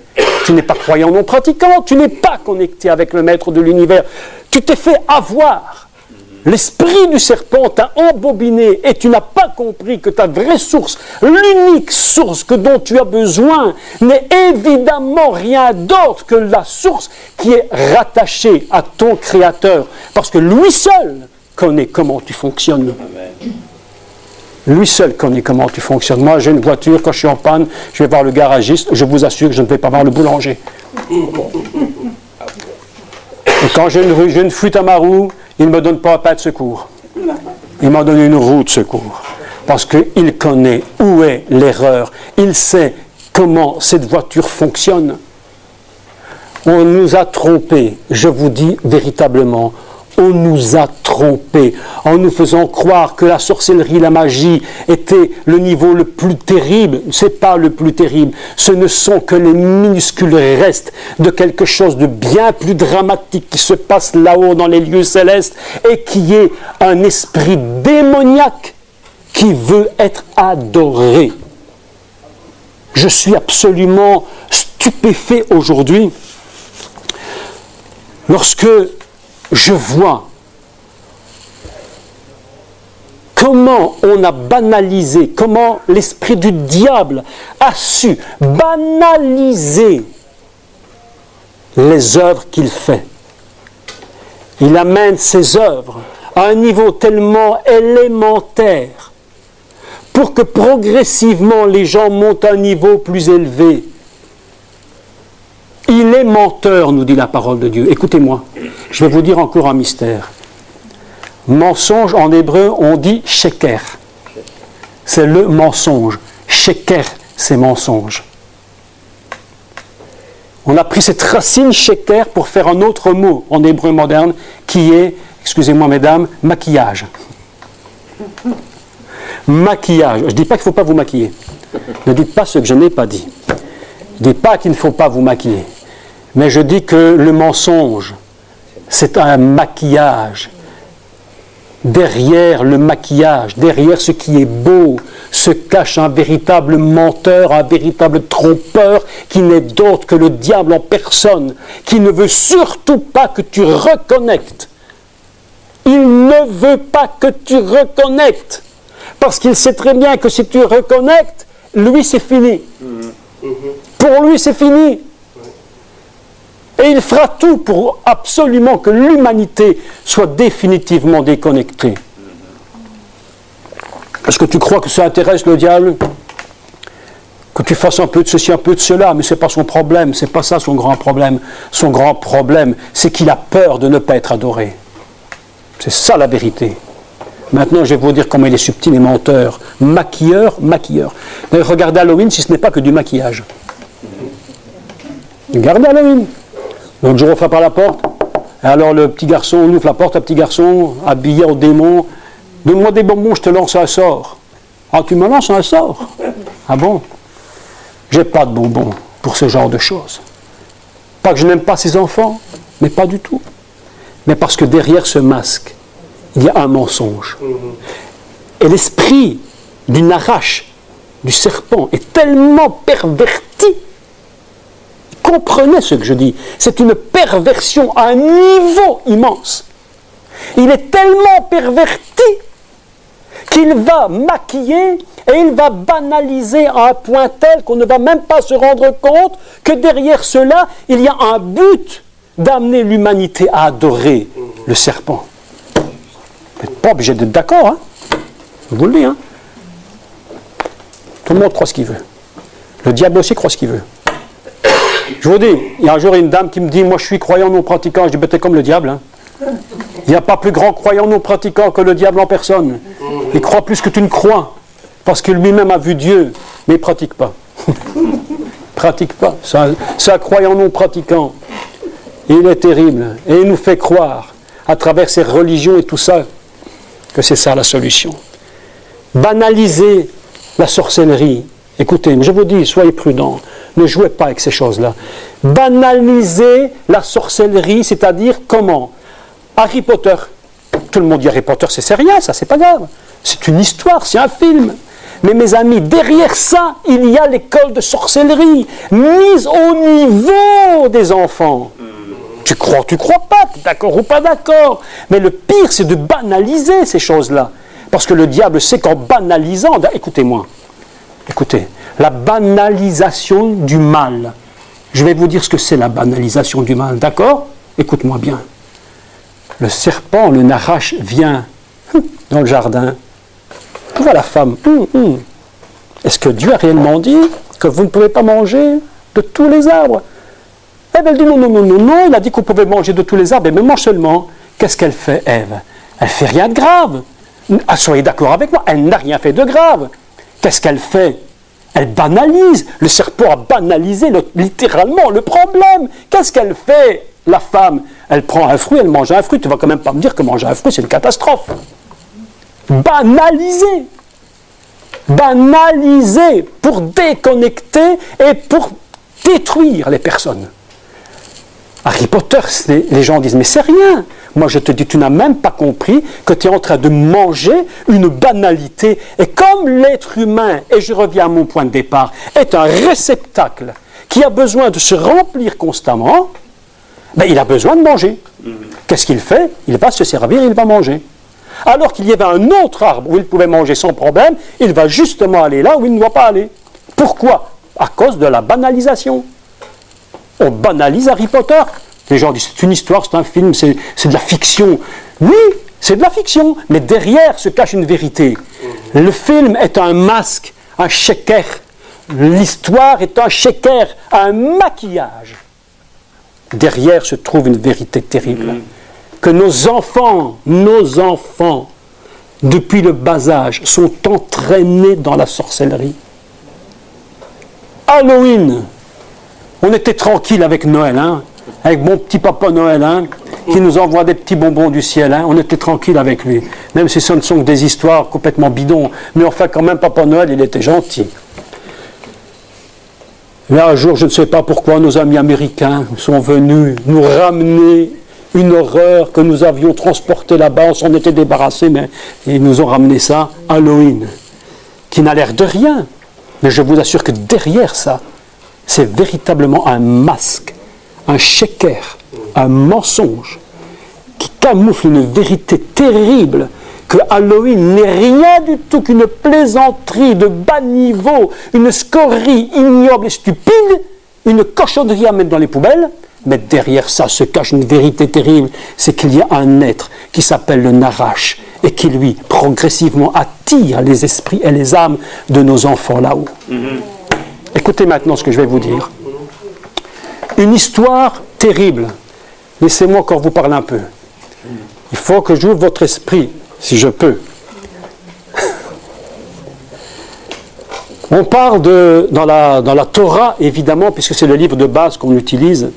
Tu n'es pas croyant non pratiquant. Tu n'es pas connecté avec le maître de l'univers. Tu t'es fait avoir. L'esprit du serpent t'a embobiné et tu n'as pas compris que ta vraie source, l'unique source dont tu as besoin, n'est évidemment rien d'autre que la source qui est rattachée à ton Créateur. Parce que lui seul connaît comment tu fonctionnes. Lui seul connaît comment tu fonctionnes. Moi, j'ai une voiture, quand je suis en panne, je vais voir le garagiste, je vous assure que je ne vais pas voir le boulanger. Et quand j'ai une fuite à ma roue, il ne me donne pas un pas de secours. Il m'a donné une roue de secours. Parce qu'il connaît où est l'erreur. Il sait comment cette voiture fonctionne. On nous a trompés, je vous dis véritablement, on nous a trompés en nous faisant croire que la sorcellerie, la magie était le niveau le plus terrible. Ce n'est pas le plus terrible. Ce ne sont que les minuscules restes de quelque chose de bien plus dramatique qui se passe là-haut dans les lieux célestes et qui est un esprit démoniaque qui veut être adoré. Je suis absolument stupéfait aujourd'hui lorsque je vois comment on a banalisé, comment l'esprit du diable a su banaliser les œuvres qu'il fait. Il amène ses œuvres à un niveau tellement élémentaire pour que progressivement les gens montent à un niveau plus élevé. Il est menteur, nous dit la parole de Dieu. Écoutez-moi, je vais vous dire encore un mystère. Mensonge, en hébreu, on dit sheker. c'est le mensonge. Sheker, c'est mensonge. On a pris cette racine sheker pour faire un autre mot en hébreu moderne qui est, excusez-moi mesdames, maquillage. Maquillage. Je ne dis pas qu'il ne faut pas vous maquiller. Ne dites pas ce que je n'ai pas dit. Je ne dis pas qu'il ne faut pas vous maquiller. Mais je dis que le mensonge, c'est un maquillage. Derrière le maquillage, derrière ce qui est beau, se cache un véritable menteur, un véritable trompeur qui n'est d'autre que le diable en personne, qui ne veut surtout pas que tu reconnectes. Il ne veut pas que tu reconnectes, parce qu'il sait très bien que si tu reconnectes, lui c'est fini. Pour lui c'est fini. Et il fera tout pour absolument que l'humanité soit définitivement déconnectée. Est-ce que tu crois que ça intéresse le diable? Que tu fasses un peu de ceci, un peu de cela, mais ce n'est pas son problème, ce n'est pas ça son grand problème. Son grand problème, c'est qu'il a peur de ne pas être adoré. C'est ça la vérité. Maintenant, je vais vous dire comment il est subtil et menteur. Maquilleur, maquilleur. D'ailleurs, regardez Halloween si ce n'est pas que du maquillage. Regardez Halloween. L'autre jour, on frappe à la porte. Et alors, le petit garçon, on ouvre la porte, un petit garçon, habillé au démon. Donne-moi des bonbons, je te lance un sort. Ah, tu me lances un sort? Ah bon? J'ai pas de bonbons pour ce genre de choses. Pas que je n'aime pas ces enfants, mais pas du tout. Mais parce que derrière ce masque, il y a un mensonge. Et l'esprit du Narash, du serpent, est tellement perverti. Comprenez ce que je dis. C'est une perversion à un niveau immense. Il est tellement perverti qu'il va maquiller et il va banaliser à un point tel qu'on ne va même pas se rendre compte que derrière cela, il y a un but d'amener l'humanité à adorer le serpent. Vous n'êtes pas obligé d'être d'accord, hein? Je vous le dis, hein? Tout le monde croit ce qu'il veut. Le diable aussi croit ce qu'il veut. Je vous dis, il y a un jour une dame qui me dit, moi je suis croyant non pratiquant. Je dis, ben t'es comme le diable. Hein. Il n'y a pas plus grand croyant non pratiquant que le diable en personne. Il croit plus que tu ne crois. Parce que lui-même a vu Dieu, mais il ne pratique pas. Pratique pas. C'est un croyant non pratiquant. Et il est terrible. Et il nous fait croire, à travers ces religions et tout ça, que c'est ça la solution. Banaliser la sorcellerie. Écoutez, je vous dis, soyez prudents. Ne jouez pas avec ces choses-là. Banaliser la sorcellerie, c'est-à-dire comment? Harry Potter. Tout le monde dit Harry Potter, c'est rien, ça, c'est pas grave. C'est une histoire, c'est un film. Mais mes amis, derrière ça, il y a l'école de sorcellerie, mise au niveau des enfants. Tu crois pas, tu es d'accord ou pas d'accord. Mais le pire, c'est de banaliser ces choses-là. Parce que le diable sait qu'en banalisant, écoutez-moi, écoutez, la banalisation du mal. Je vais vous dire ce que c'est la banalisation du mal, d'accord? Écoute-moi bien. Le serpent, le Narash, vient dans le jardin. Tu vois la femme. Est-ce que Dieu a réellement dit que vous ne pouvez pas manger de tous les arbres? Elle dit non, il a dit qu'on pouvait manger de tous les arbres, mais mange seulement. Qu'est-ce qu'elle fait, Ève? Elle fait rien de grave. Ah, soyez d'accord avec moi, elle n'a rien fait de grave. Qu'est-ce qu'elle fait? Elle banalise. Le serpent a banalisé littéralement le problème. Qu'est-ce qu'elle fait, la femme? Elle prend un fruit, elle mange un fruit. Tu ne vas quand même pas me dire que manger un fruit, c'est une catastrophe. Banaliser. Banaliser pour déconnecter et pour détruire les personnes. Harry Potter, les gens disent, mais c'est rien. Moi, je te dis, tu n'as même pas compris que tu es en train de manger une banalité. Et comme l'être humain, et je reviens à mon point de départ, est un réceptacle qui a besoin de se remplir constamment, ben, il a besoin de manger. Qu'est-ce qu'il fait? Il va se servir et il va manger. Alors qu'il y avait un autre arbre où il pouvait manger sans problème, il va justement aller là où il ne doit pas aller. Pourquoi? À cause de la banalisation. On banalise Harry Potter. Les gens disent, c'est une histoire, c'est un film, c'est de la fiction. Oui, c'est de la fiction, mais derrière se cache une vérité. Le film est un masque, un sheker. L'histoire est un sheker, un maquillage. Derrière se trouve une vérité terrible. Que nos enfants depuis le bas âge, sont entraînés dans la sorcellerie. Halloween, on était tranquille avec Noël, hein, avec mon petit papa Noël, hein, qui nous envoie des petits bonbons du ciel, hein, on était tranquille avec lui, même si ce ne sont que des histoires complètement bidons, mais enfin quand même papa Noël, il était gentil. Mais un jour, je ne sais pas pourquoi, nos amis américains sont venus nous ramener une horreur que nous avions transportée là-bas, on s'en était débarrassé, mais ils nous ont ramené ça, Halloween, qui n'a l'air de rien. Mais je vous assure que derrière ça, c'est véritablement un masque, un shaker, un mensonge qui camoufle une vérité terrible, que Halloween n'est rien du tout qu'une plaisanterie de bas niveau, une scorie ignoble et stupide, une cochonnerie à mettre dans les poubelles. Mais derrière ça se cache une vérité terrible, c'est qu'il y a un être qui s'appelle le Nahash et qui, lui, progressivement attire les esprits et les âmes de nos enfants là-haut. Écoutez maintenant ce que je vais vous dire. Une histoire terrible. Laissez-moi encore vous parler un peu. Il faut que j'ouvre votre esprit, si je peux. On parle dans la Torah, évidemment, puisque c'est le livre de base qu'on utilise.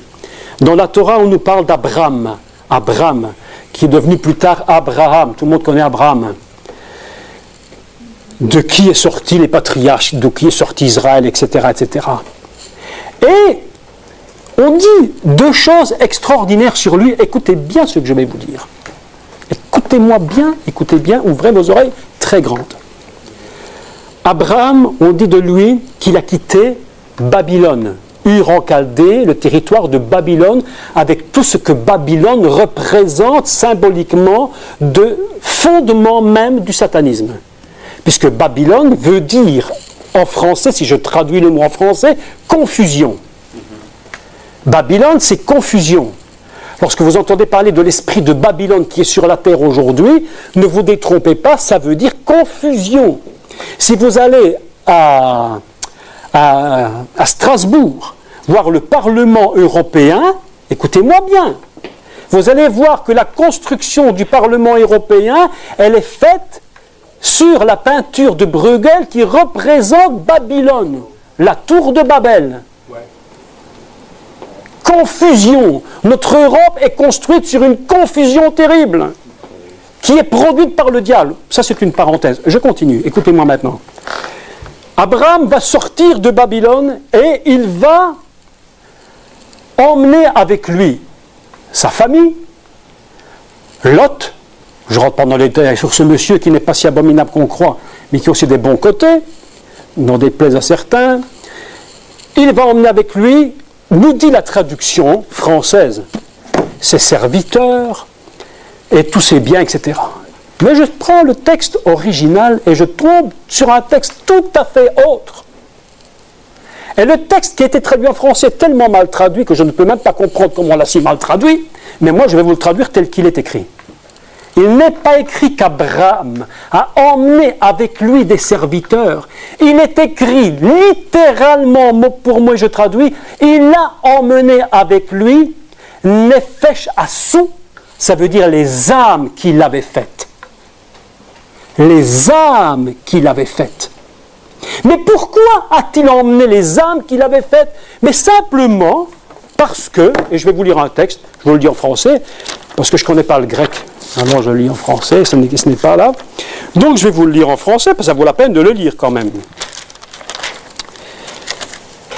Dans la Torah, on nous parle d'Abraham. Abraham, qui est devenu plus tard Abraham. Tout le monde connaît Abraham. De qui est sorti les patriarches, de qui est sorti Israël, etc., etc. Et on dit deux choses extraordinaires sur lui. Écoutez bien ce que je vais vous dire. Écoutez-moi bien, écoutez bien, ouvrez vos oreilles très grandes. Abraham, on dit de lui qu'il a quitté Babylone, Ur en Chaldée, le territoire de Babylone, avec tout ce que Babylone représente symboliquement de fondement même du satanisme. Puisque Babylone veut dire, en français, si je traduis le mot en français, confusion. Babylone, c'est confusion. Lorsque vous entendez parler de l'esprit de Babylone qui est sur la terre aujourd'hui, ne vous détrompez pas, ça veut dire confusion. Si vous allez à Strasbourg voir le Parlement européen, écoutez-moi bien, vous allez voir que la construction du Parlement européen, elle est faite sur la peinture de Bruegel qui représente Babylone, la tour de Babel. Confusion. Notre Europe est construite sur une confusion terrible qui est produite par le diable. Ça, c'est une parenthèse. Je continue. Écoutez-moi maintenant. Abraham va sortir de Babylone et il va emmener avec lui sa famille, Lot. Je ne rentre pas dans les détails sur ce monsieur qui n'est pas si abominable qu'on croit, mais qui a aussi des bons côtés, n'en déplaise à certains. Il va emmener avec lui, nous dit la traduction française, ses serviteurs et tous ses biens, etc. Mais je prends le texte original et je tombe sur un texte tout à fait autre. Et le texte qui a été traduit en français est tellement mal traduit que je ne peux même pas comprendre comment on l'a si mal traduit, mais moi je vais vous le traduire tel qu'il est écrit. Il n'est pas écrit qu'Abraham a emmené avec lui des serviteurs. Il est écrit littéralement, mot pour mot, je traduis, il a emmené avec lui Nefesh Assou, ça veut dire les âmes qu'il avait faites. Les âmes qu'il avait faites. Mais pourquoi a-t-il emmené les âmes qu'il avait faites? Mais simplement parce que, et je vais vous lire un texte, je vous le dis en français, parce que je ne connais pas le grec. Alors je le lis en français, ce n'est pas là. Donc je vais vous le lire en français, parce que ça vaut la peine de le lire quand même.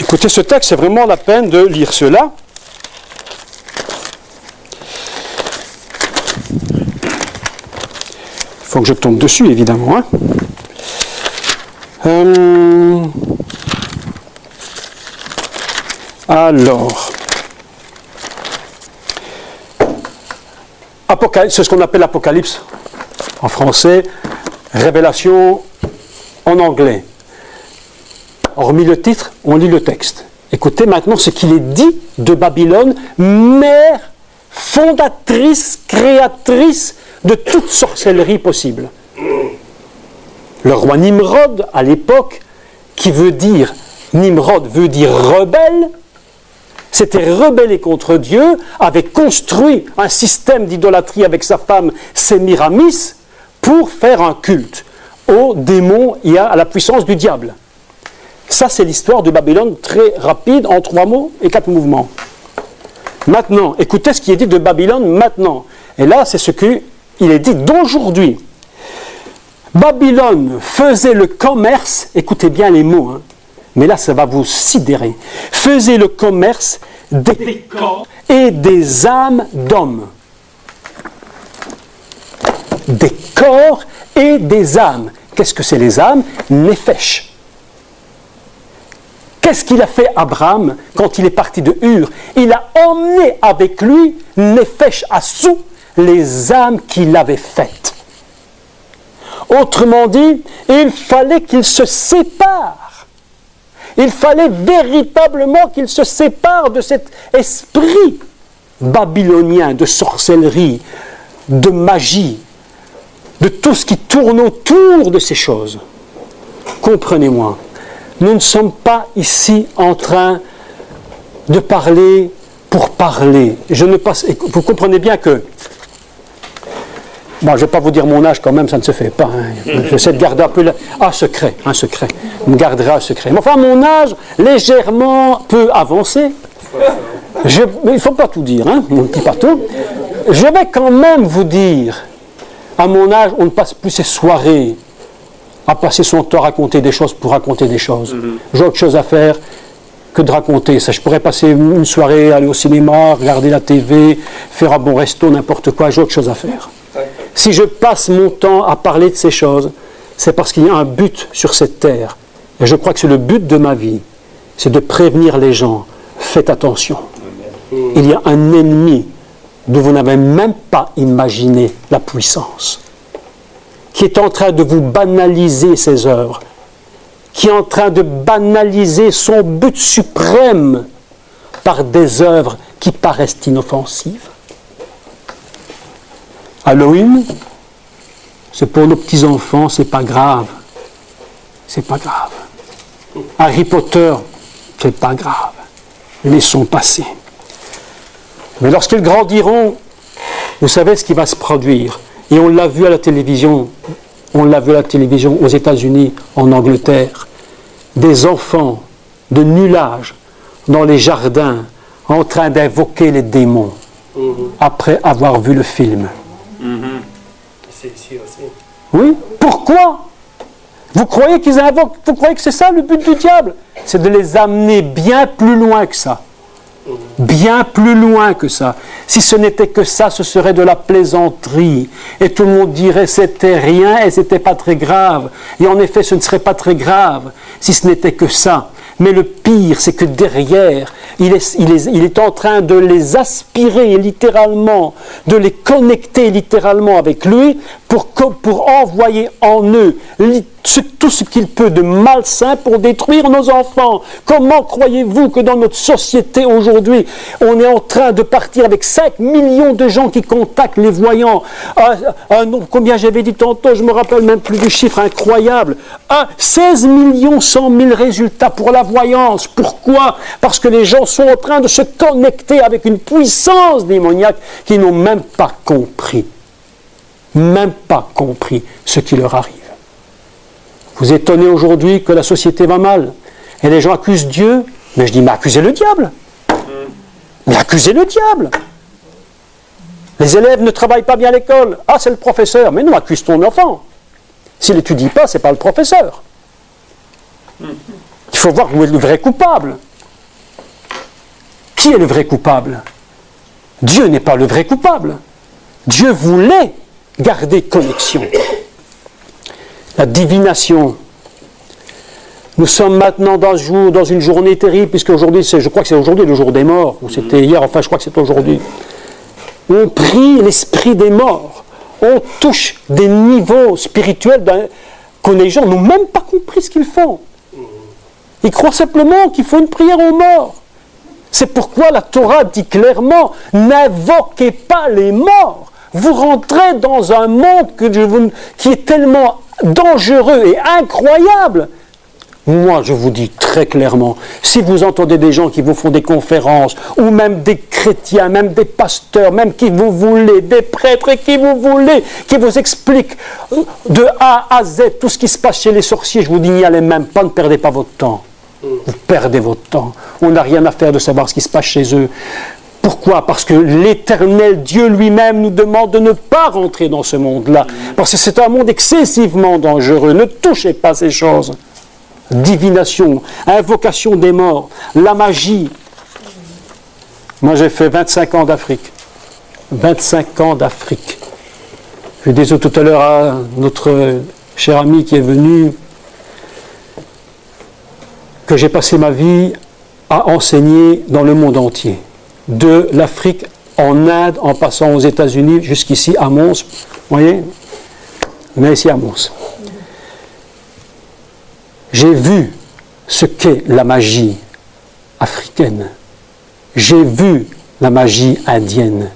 Écoutez, ce texte, c'est vraiment la peine de lire cela. Il faut que je tombe dessus, évidemment. Alors... c'est ce qu'on appelle l'Apocalypse en français, Révélation en anglais. Hormis le titre, on lit le texte. Écoutez maintenant ce qu'il est dit de Babylone, mère fondatrice, créatrice de toute sorcellerie possible. Le roi Nimrod, à l'époque, qui veut dire, Nimrod veut dire rebelle, s'était rebellé contre Dieu, avait construit un système d'idolâtrie avec sa femme Sémiramis pour faire un culte aux démons et à la puissance du diable. Ça, c'est l'histoire de Babylone, très rapide, en 3 mots et 4 mouvements. Maintenant, écoutez ce qui est dit de Babylone maintenant. Et là, c'est ce qu'il est dit d'aujourd'hui. Babylone faisait le commerce, écoutez bien les mots, hein, mais là, ça va vous sidérer, faisait le commerce des corps et des âmes d'hommes. Des corps et des âmes. Qu'est-ce que c'est les âmes? Néphesh. Qu'est-ce qu'il a fait Abraham quand il est parti de Ur? Il a emmené avec lui, Néphesh Assou, les âmes qu'il avait faites. Autrement dit, il fallait qu'il se sépare. Il fallait véritablement qu'il se sépare de cet esprit babylonien de sorcellerie, de magie, de tout ce qui tourne autour de ces choses. Comprenez-moi, nous ne sommes pas ici en train de parler pour parler. Vous comprenez bien que... Bon, je ne vais pas vous dire mon âge quand même, ça ne se fait pas. Hein. J'essaie de garder un peu... un secret. On gardera un secret. Mais enfin, mon âge, légèrement, peut avancer. Mais il ne faut pas tout dire, hein. On ne dit pas tout. Je vais quand même vous dire, à mon âge, on ne passe plus ses soirées à passer son temps à raconter des choses pour raconter des choses. J'ai autre chose à faire que de raconter ça. Je pourrais passer une soirée, aller au cinéma, regarder la TV, faire un bon resto, n'importe quoi. J'ai autre chose à faire. Si je passe mon temps à parler de ces choses, c'est parce qu'il y a un but sur cette terre. Et je crois que c'est le but de ma vie. C'est de prévenir les gens. Faites attention. Il y a un ennemi dont vous n'avez même pas imaginé la puissance, qui est en train de vous banaliser ses œuvres, qui est en train de banaliser son but suprême par des œuvres qui paraissent inoffensives. Halloween, c'est pour nos petits-enfants, c'est pas grave. C'est pas grave. Harry Potter, c'est pas grave. Laissons passer. Mais lorsqu'ils grandiront, vous savez ce qui va se produire. Et on l'a vu à la télévision. On l'a vu à la télévision aux États-Unis, en Angleterre. Des enfants de nul âge dans les jardins en train d'invoquer les démons après avoir vu le film. C'est ici aussi. Oui, pourquoi? Vous croyez qu'ils invoquent? Vous croyez que c'est ça le but du diable? C'est de les amener bien plus loin que ça. Bien plus loin que ça. Si ce n'était que ça, ce serait de la plaisanterie. Et tout le monde dirait c'était rien et c'était pas très grave. Et en effet, ce ne serait pas très grave si ce n'était que ça. Mais le pire, c'est que derrière, il est en train de les aspirer littéralement, de les connecter littéralement avec lui pour envoyer en eux tout ce qu'il peut de malsain pour détruire nos enfants. Comment croyez-vous que dans notre société aujourd'hui, on est en train de partir avec 5 millions de gens qui contactent les voyants? Un nombre, combien j'avais dit tantôt, je ne me rappelle même plus du chiffre incroyable. 16 millions 100 000 résultats pour la voyance. Pourquoi? Parce que les gens sont en train de se connecter avec une puissance démoniaque qu'ils n'ont même pas compris. Même pas compris ce qui leur arrive. Vous étonnez aujourd'hui que la société va mal. Et les gens accusent Dieu. Mais je dis, mais accusez le diable. Mais accusez le diable. Les élèves ne travaillent pas bien à l'école. Ah, c'est le professeur. Mais non, accuse ton enfant. S'il n'étudie pas, ce n'est pas le professeur. Il faut voir où est le vrai coupable. Qui est le vrai coupable? Dieu n'est pas le vrai coupable. Dieu voulait garder connexion. La divination. Nous sommes maintenant dans une journée terrible, puisque aujourd'hui, je crois que c'est aujourd'hui le jour des morts, ou c'était hier, enfin je crois que c'est aujourd'hui. On prie l'esprit des morts. On touche des niveaux spirituels que les gens n'ont même pas compris ce qu'ils font. Ils croient simplement qu'il faut une prière aux morts. C'est pourquoi la Torah dit clairement, n'invoquez pas les morts. Vous rentrez dans un monde qui est tellement dangereux et incroyable. Moi, je vous dis très clairement, si vous entendez des gens qui vous font des conférences, ou même des chrétiens, même des pasteurs, même qui vous voulez, des prêtres qui vous voulez, qui vous expliquent de A à Z tout ce qui se passe chez les sorciers, je vous dis, n'y allez même pas, ne perdez pas votre temps. Vous perdez votre temps. On n'a rien à faire de savoir ce qui se passe chez eux. Pourquoi? Parce que l'Éternel Dieu lui-même nous demande de ne pas rentrer dans ce monde-là. Parce que c'est un monde excessivement dangereux. Ne touchez pas ces choses. Divination, invocation des morts, la magie. Moi j'ai fait 25 ans d'Afrique. 25 ans d'Afrique. Je disais tout à l'heure à notre cher ami qui est venu que j'ai passé ma vie à enseigner dans le monde entier. De l'Afrique en Inde, en passant aux États-Unis, jusqu'ici à Mons. Vous voyez? Mais ici à Mons. J'ai vu ce qu'est la magie africaine. J'ai vu la magie indienne.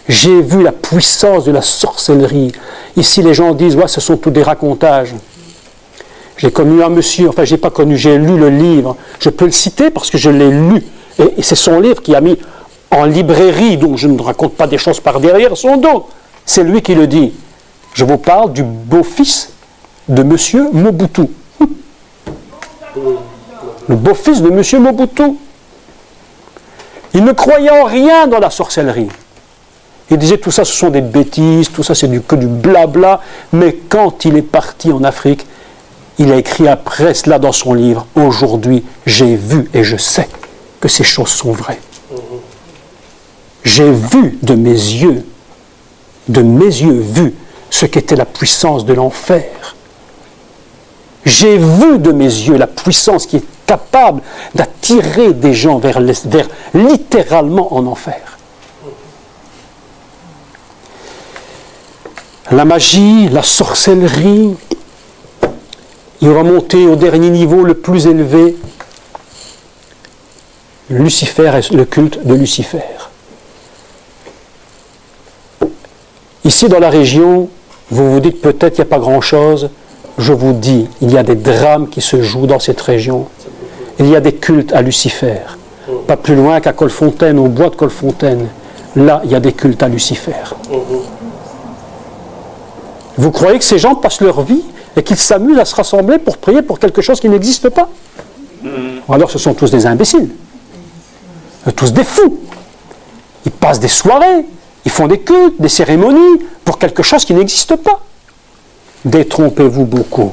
J'ai vu la puissance de la sorcellerie. Ici, les gens disent, ouais, ce sont tous des racontages. J'ai connu un monsieur, enfin, je n'ai pas connu, j'ai lu le livre. Je peux le citer parce que je l'ai lu. Et c'est son livre qui a mis en librairie, donc je ne raconte pas des choses par derrière son dos. C'est lui qui le dit. Je vous parle du beau-fils de monsieur Mobutu. Le beau-fils de monsieur Mobutu. Il ne croyait en rien dans la sorcellerie. Il disait tout ça ce sont des bêtises, tout ça c'est que du blabla. Mais quand il est parti en Afrique, il a écrit après cela dans son livre, aujourd'hui j'ai vu et je sais que ces choses sont vraies. J'ai vu de mes yeux vu ce qu'était la puissance de l'enfer. J'ai vu de mes yeux la puissance qui est capable d'attirer des gens vers littéralement en enfer. La magie, la sorcellerie, il va monter au dernier niveau le plus élevé, Lucifer et le culte de Lucifer. Ici dans la région, vous vous dites peut-être qu'il n'y a pas grand-chose. Je vous dis, il y a des drames qui se jouent dans cette région. Il y a des cultes à Lucifer. Pas plus loin qu'à Colfontaine, au bois de Colfontaine. Là, il y a des cultes à Lucifer. Vous croyez que ces gens passent leur vie et qu'ils s'amusent à se rassembler pour prier pour quelque chose qui n'existe pas? Ou alors ce sont tous des imbéciles. Tous des fous. Ils passent des soirées, ils font des cultes, des cérémonies pour quelque chose qui n'existe pas. Détrompez-vous beaucoup.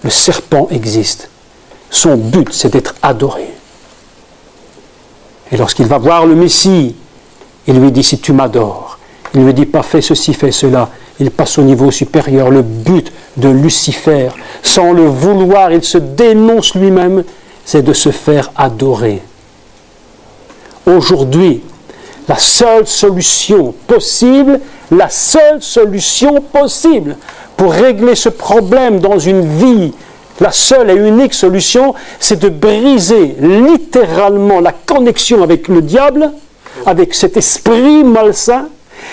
Le serpent existe. Son but, c'est d'être adoré. Et lorsqu'il va voir le Messie, il lui dit, si tu m'adores, il lui dit pas fais ceci, fais cela. Il passe au niveau supérieur. Le but de Lucifer, sans le vouloir, il se dénonce lui-même, c'est de se faire adorer. Aujourd'hui, la seule solution possible pour régler ce problème dans une vie, la seule et unique solution, c'est de briser littéralement la connexion avec le diable, avec cet esprit malsain,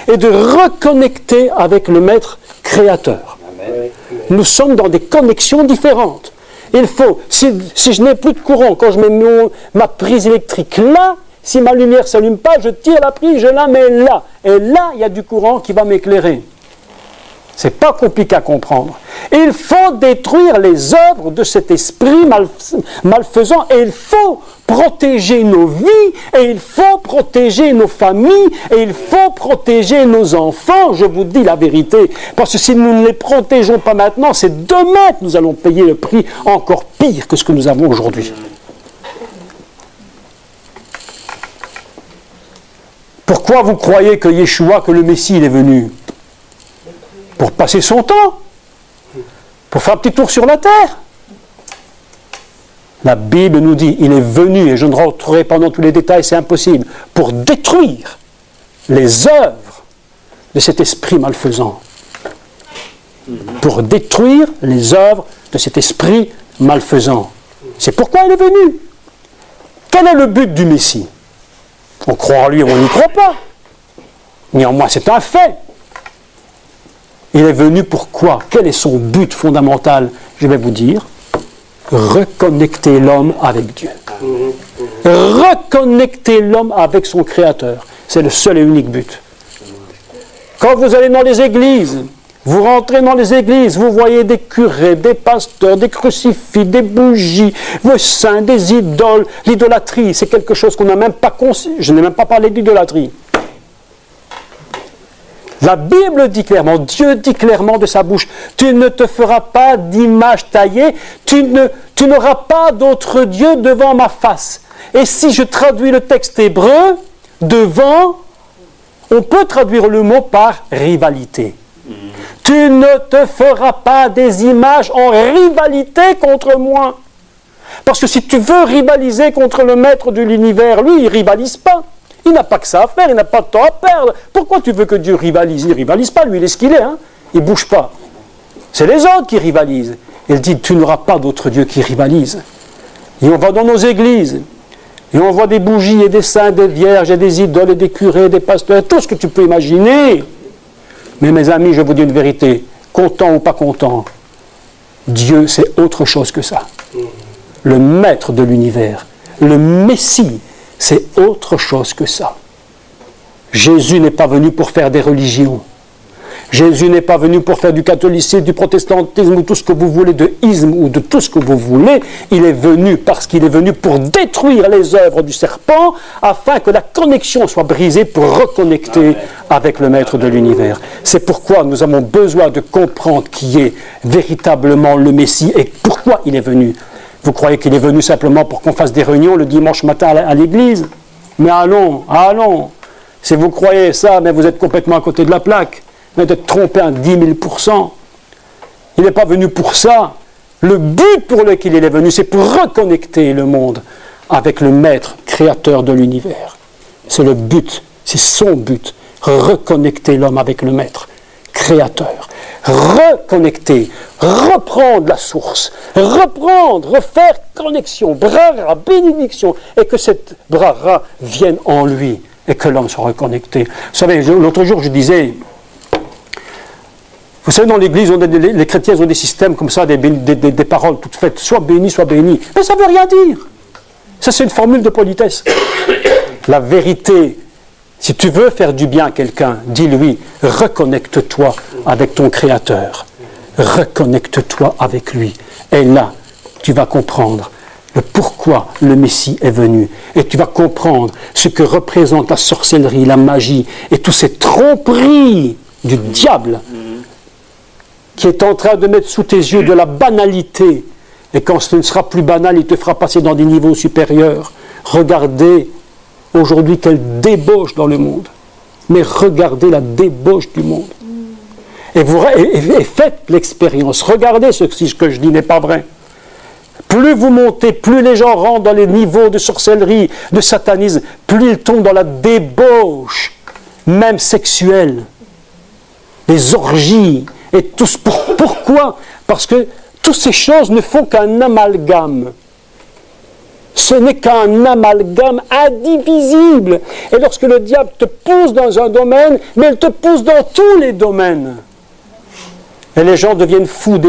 et de reconnecter avec le Maître Créateur. Amen. Nous sommes dans des connexions différentes. Il faut, si je n'ai plus de courant, quand je mets ma prise électrique là, si ma lumière ne s'allume pas, je tire la prise, je la mets là. Et là, il y a du courant qui va m'éclairer. Ce n'est pas compliqué à comprendre. Il faut détruire les œuvres de cet esprit malfaisant et il faut protéger nos vies et il faut protéger nos familles et il faut protéger nos enfants. Je vous dis la vérité. Parce que si nous ne les protégeons pas maintenant, c'est demain que nous allons payer le prix encore pire que ce que nous avons aujourd'hui. Pourquoi vous croyez que Yeshua, que le Messie, il est venu? Pour passer son temps, pour faire un petit tour sur la terre. La Bible nous dit, il est venu, et je ne rentrerai pas dans tous les détails, c'est impossible, pour détruire les œuvres de cet esprit malfaisant. Pour détruire les œuvres de cet esprit malfaisant. C'est pourquoi il est venu. Quel est le but du Messie? On croit en lui ou on n'y croit pas. Néanmoins, c'est un fait. Il est venu pour quoi? Quel est son but fondamental? Je vais vous dire. reconnecter l'homme avec Dieu. Reconnecter l'homme avec son Créateur. C'est le seul et unique but. Quand vous allez dans les églises, vous rentrez dans les églises, vous voyez des curés, des pasteurs, des crucifix, des bougies, vos saints, des idoles. L'idolâtrie, c'est quelque chose qu'on n'a même pas conçu. Je n'ai même pas parlé d'idolâtrie. La Bible dit clairement, Dieu dit clairement de sa bouche, tu ne te feras pas d'image taillée, tu n'auras pas d'autre Dieu devant ma face. Et si je traduis le texte hébreu, devant, on peut traduire le mot par rivalité. Tu ne te feras pas des images en rivalité contre moi. Parce que si tu veux rivaliser contre le maître de l'univers, lui, il ne rivalise pas. Il n'a pas que ça à faire, il n'a pas de temps à perdre. Pourquoi tu veux que Dieu rivalise? Il ne rivalise pas, lui, il est ce qu'il est. Hein? Il ne bouge pas. C'est les autres qui rivalisent. Il dit, tu n'auras pas d'autre Dieu qui rivalise. Et on va dans nos églises, et on voit des bougies, et des saints, des vierges, et des idoles, et des curés, des pasteurs, tout ce que tu peux imaginer. Mais mes amis, je vous dis une vérité, content ou pas content, Dieu, c'est autre chose que ça. Le maître de l'univers, le Messie, c'est autre chose que ça. Jésus n'est pas venu pour faire des religions. Jésus n'est pas venu pour faire du catholicisme, du protestantisme ou tout ce que vous voulez, de isme ou de tout ce que vous voulez. Il est venu parce qu'il est venu pour détruire les œuvres du serpent afin que la connexion soit brisée pour reconnecter avec le maître de l'univers. C'est pourquoi nous avons besoin de comprendre qui est véritablement le Messie et pourquoi il est venu. Vous croyez qu'il est venu simplement pour qu'on fasse des réunions le dimanche matin à l'église? Mais allons. Si vous croyez ça, mais vous êtes complètement à côté de la plaque. Vous êtes trompé à 10 000%. Il n'est pas venu pour ça. Le but pour lequel il est venu, c'est pour reconnecter le monde avec le maître créateur de l'univers. C'est le but, c'est son but. Reconnecter l'homme avec le maître créateur. Reconnecter, reprendre la source, refaire connexion, brara, bénédiction, et que cette brara vienne en lui, et que l'homme soit reconnecté. Vous savez, l'autre jour je disais, vous savez, dans l'église, les chrétiens ont des systèmes comme ça, des paroles toutes faites, soit béni, soit béni. Mais ça ne veut rien dire. Ça, c'est une formule de politesse. La vérité, si tu veux faire du bien à quelqu'un, dis-lui, reconnecte-toi avec ton Créateur. Reconnecte-toi avec lui. Et là, tu vas comprendre le pourquoi le Messie est venu. Et tu vas comprendre ce que représente la sorcellerie, la magie et tous ces tromperies du diable qui est en train de mettre sous tes yeux de la banalité. Et quand ce ne sera plus banal, il te fera passer dans des niveaux supérieurs. Regardez aujourd'hui quelle débauche dans le monde. Mais regardez la débauche du monde. Et faites l'expérience. Regardez ce que je dis n'est pas vrai. Plus vous montez, plus les gens rentrent dans les niveaux de sorcellerie, de satanisme, plus ils tombent dans la débauche, même sexuelle. Les orgies, et tout. Pourquoi? Parce que toutes ces choses ne font qu'un amalgame. Ce n'est qu'un amalgame indivisible. Et lorsque le diable te pousse dans un domaine, mais il te pousse dans tous les domaines. Et les gens deviennent fous.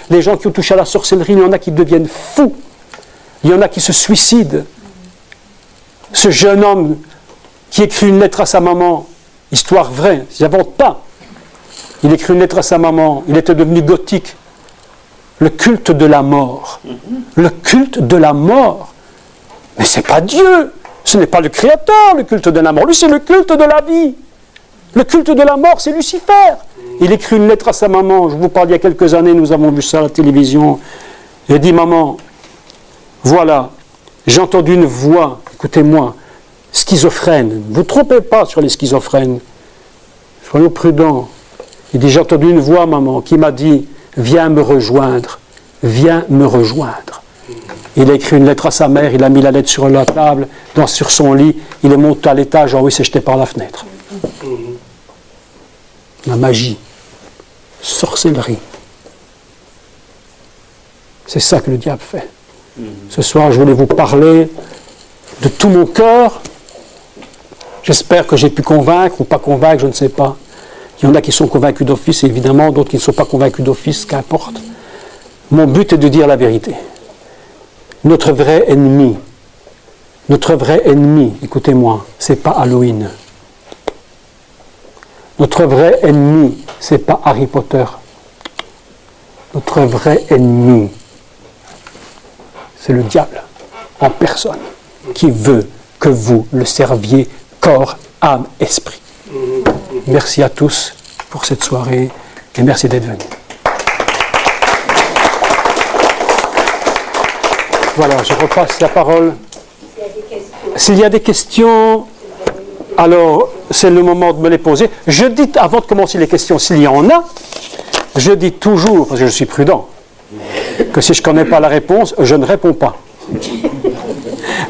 Les gens qui ont touché à la sorcellerie, il y en a qui deviennent fous. Il y en a qui se suicident. Ce jeune homme qui écrit une lettre à sa maman, histoire vraie, je n'invente pas. Il écrit une lettre à sa maman, il était devenu gothique. Le culte de la mort. Le culte de la mort. Mais ce n'est pas Dieu, ce n'est pas le Créateur, le culte de la mort. Lui, c'est le culte de la vie. Le culte de la mort, c'est Lucifer. Il écrit une lettre à sa maman. Je vous parle il y a quelques années, nous avons vu ça à la télévision. Il dit, maman, voilà, j'ai entendu une voix, écoutez-moi, schizophrène. Ne vous trompez pas sur les schizophrènes. Soyons prudents. Il dit, j'ai entendu une voix, maman, qui m'a dit, viens me rejoindre, viens me rejoindre. Il a écrit une lettre à sa mère, il a mis la lettre sur la table, sur son lit, il est monté à l'étage, il s'est jeté par la fenêtre. La magie, sorcellerie. C'est ça que le diable fait. Ce soir, je voulais vous parler de tout mon cœur. J'espère que j'ai pu convaincre ou pas convaincre, je ne sais pas. Il y en a qui sont convaincus d'office, évidemment, d'autres qui ne sont pas convaincus d'office, qu'importe. Mon but est de dire la vérité. Notre vrai ennemi, écoutez-moi, c'est pas Halloween. Notre vrai ennemi, c'est pas Harry Potter. Notre vrai ennemi, c'est le diable en personne qui veut que vous le serviez corps, âme, esprit. Merci à tous pour cette soirée et merci d'être venus. Voilà, je repasse la parole. S'il y a des questions, alors c'est le moment de me les poser. Je dis, avant de commencer les questions, s'il y en a, je dis toujours, parce que je suis prudent, que si je ne connais pas la réponse, je ne réponds pas.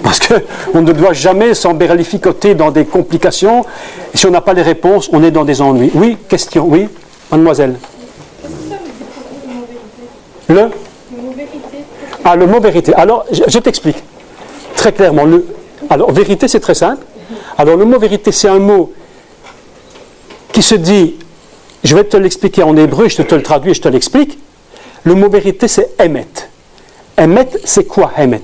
Parce qu'on ne doit jamais s'emberlificoter dans des complications. Et si on n'a pas les réponses, on est dans des ennuis. Oui, question, oui, mademoiselle. Le mot vérité. Alors, je t'explique très clairement. Alors, vérité, c'est très simple. Alors, le mot vérité, c'est un mot qui se dit, je vais te l'expliquer en hébreu, je te le traduis et je te l'explique. Le mot vérité, c'est emet. Emet, c'est quoi emet?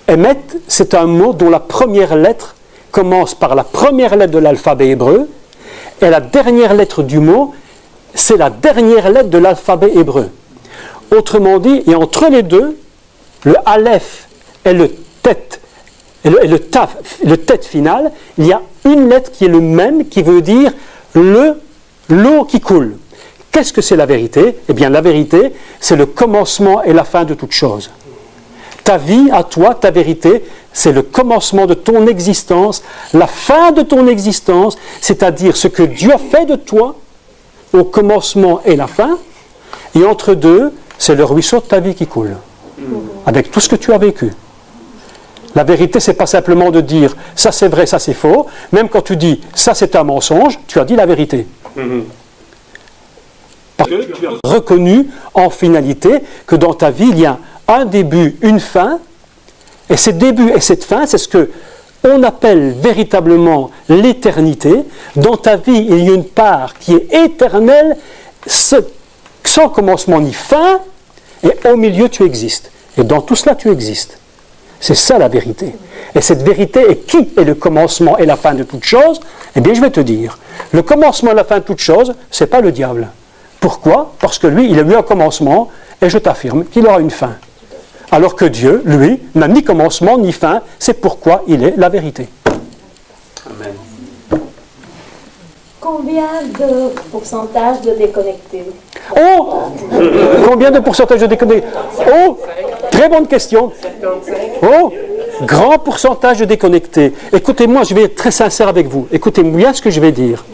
Emet, c'est un mot dont la première lettre commence par la première lettre de l'alphabet hébreu et la dernière lettre du mot, c'est la dernière lettre de l'alphabet hébreu. Autrement dit, et entre les deux, le aleph et le tet, et le taf, le tet final, il y a une lettre qui est le même, qui veut dire l'eau qui coule. Qu'est-ce que c'est la vérité? Eh bien, la vérité, c'est le commencement et la fin de toute chose. Ta vie, à toi, ta vérité, c'est le commencement de ton existence, la fin de ton existence, c'est-à-dire ce que Dieu a fait de toi au commencement et la fin, et entre deux, c'est le ruisseau de ta vie qui coule, avec tout ce que tu as vécu. La vérité, c'est pas simplement de dire ça c'est vrai, ça c'est faux. Même quand tu dis ça c'est un mensonge, tu as dit la vérité. Parce que tu as reconnu en finalité que dans ta vie il y a un début, une fin, et ces débuts et cette fin, c'est ce que on appelle véritablement l'éternité. Dans ta vie, il y a une part qui est éternelle, sans commencement ni fin, et au milieu tu existes. Et dans tout cela tu existes. C'est ça la vérité. Et cette vérité est qui est le commencement et la fin de toute chose? Eh bien je vais te dire, le commencement et la fin de toute chose, c'est pas le diable. Pourquoi? Parce que lui, il a eu un commencement, et je t'affirme qu'il aura une fin. Alors que Dieu, lui, n'a ni commencement ni fin, c'est pourquoi il est la vérité. Amen. Combien de pourcentage de déconnectés? Oh! Combien de pourcentage de déconnectés? Oh! Très bonne question. Oh! Grand pourcentage de déconnectés. Écoutez-moi, je vais être très sincère avec vous. Écoutez bien ce que je vais dire.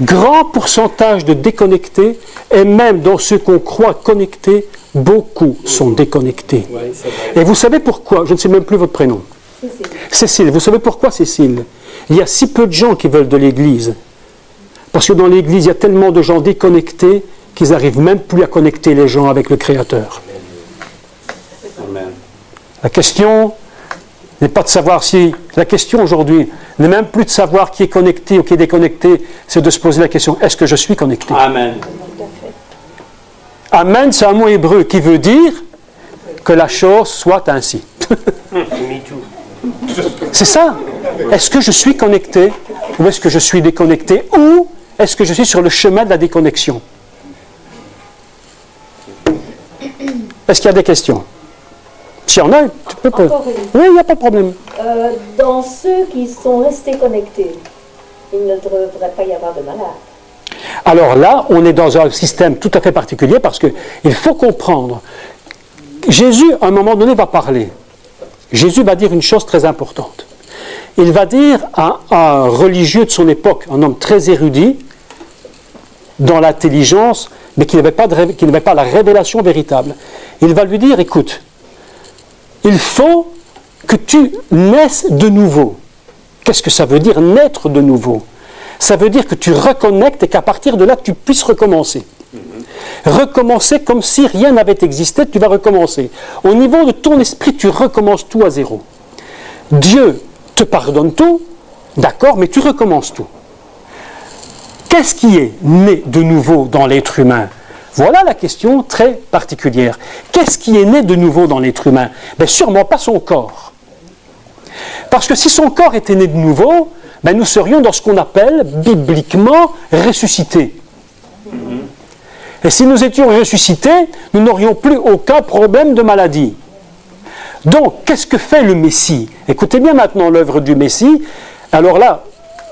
Grand pourcentage de déconnectés, et même dans ceux qu'on croit connectés, beaucoup sont déconnectés. Et vous savez pourquoi? Je ne sais même plus votre prénom. Cécile. Vous savez pourquoi, Cécile? Il y a si peu de gens qui veulent de l'Église. Parce que dans l'Église, il y a tellement de gens déconnectés qu'ils n'arrivent même plus à connecter les gens avec le Créateur. Amen. La question n'est pas de savoir si... La question aujourd'hui n'est même plus de savoir qui est connecté ou qui est déconnecté, c'est de se poser la question, est-ce que je suis connecté? Amen. Amen, c'est un mot hébreu qui veut dire que la chose soit ainsi. Me too. C'est ça. Est-ce que je suis connecté ou est-ce que je suis déconnecté ou est-ce que je suis sur le chemin de la déconnexion? Est-ce qu'il y a des questions? S'il y en a, tu peux pas. Oui, il n'y a pas de problème. Dans ceux qui sont restés connectés, il ne devrait pas y avoir de malades. Alors là, on est dans un système tout à fait particulier parce qu'il faut comprendre. Jésus, à un moment donné, va parler. Jésus va dire une chose très importante. Il va dire à un religieux de son époque, un homme très érudit, dans l'intelligence, mais qui n'avait pas la révélation véritable. Il va lui dire, écoute, il faut que tu naisses de nouveau. Qu'est-ce que ça veut dire naître de nouveau? Ça veut dire que tu reconnectes et qu'à partir de là, tu puisses recommencer. Recommencer comme si rien n'avait existé, tu vas recommencer. Au niveau de ton esprit, tu recommences tout à zéro. Dieu te pardonne tout, d'accord, mais tu recommences tout. Qu'est-ce qui est né de nouveau dans l'être humain? Voilà la question très particulière. Qu'est-ce qui est né de nouveau dans l'être humain? Ben, sûrement pas son corps. Parce que si son corps était né de nouveau, ben, nous serions dans ce qu'on appelle bibliquement ressuscités. Et si nous étions ressuscités, nous n'aurions plus aucun problème de maladie. Donc, qu'est-ce que fait le Messie? Écoutez bien maintenant l'œuvre du Messie. Alors là,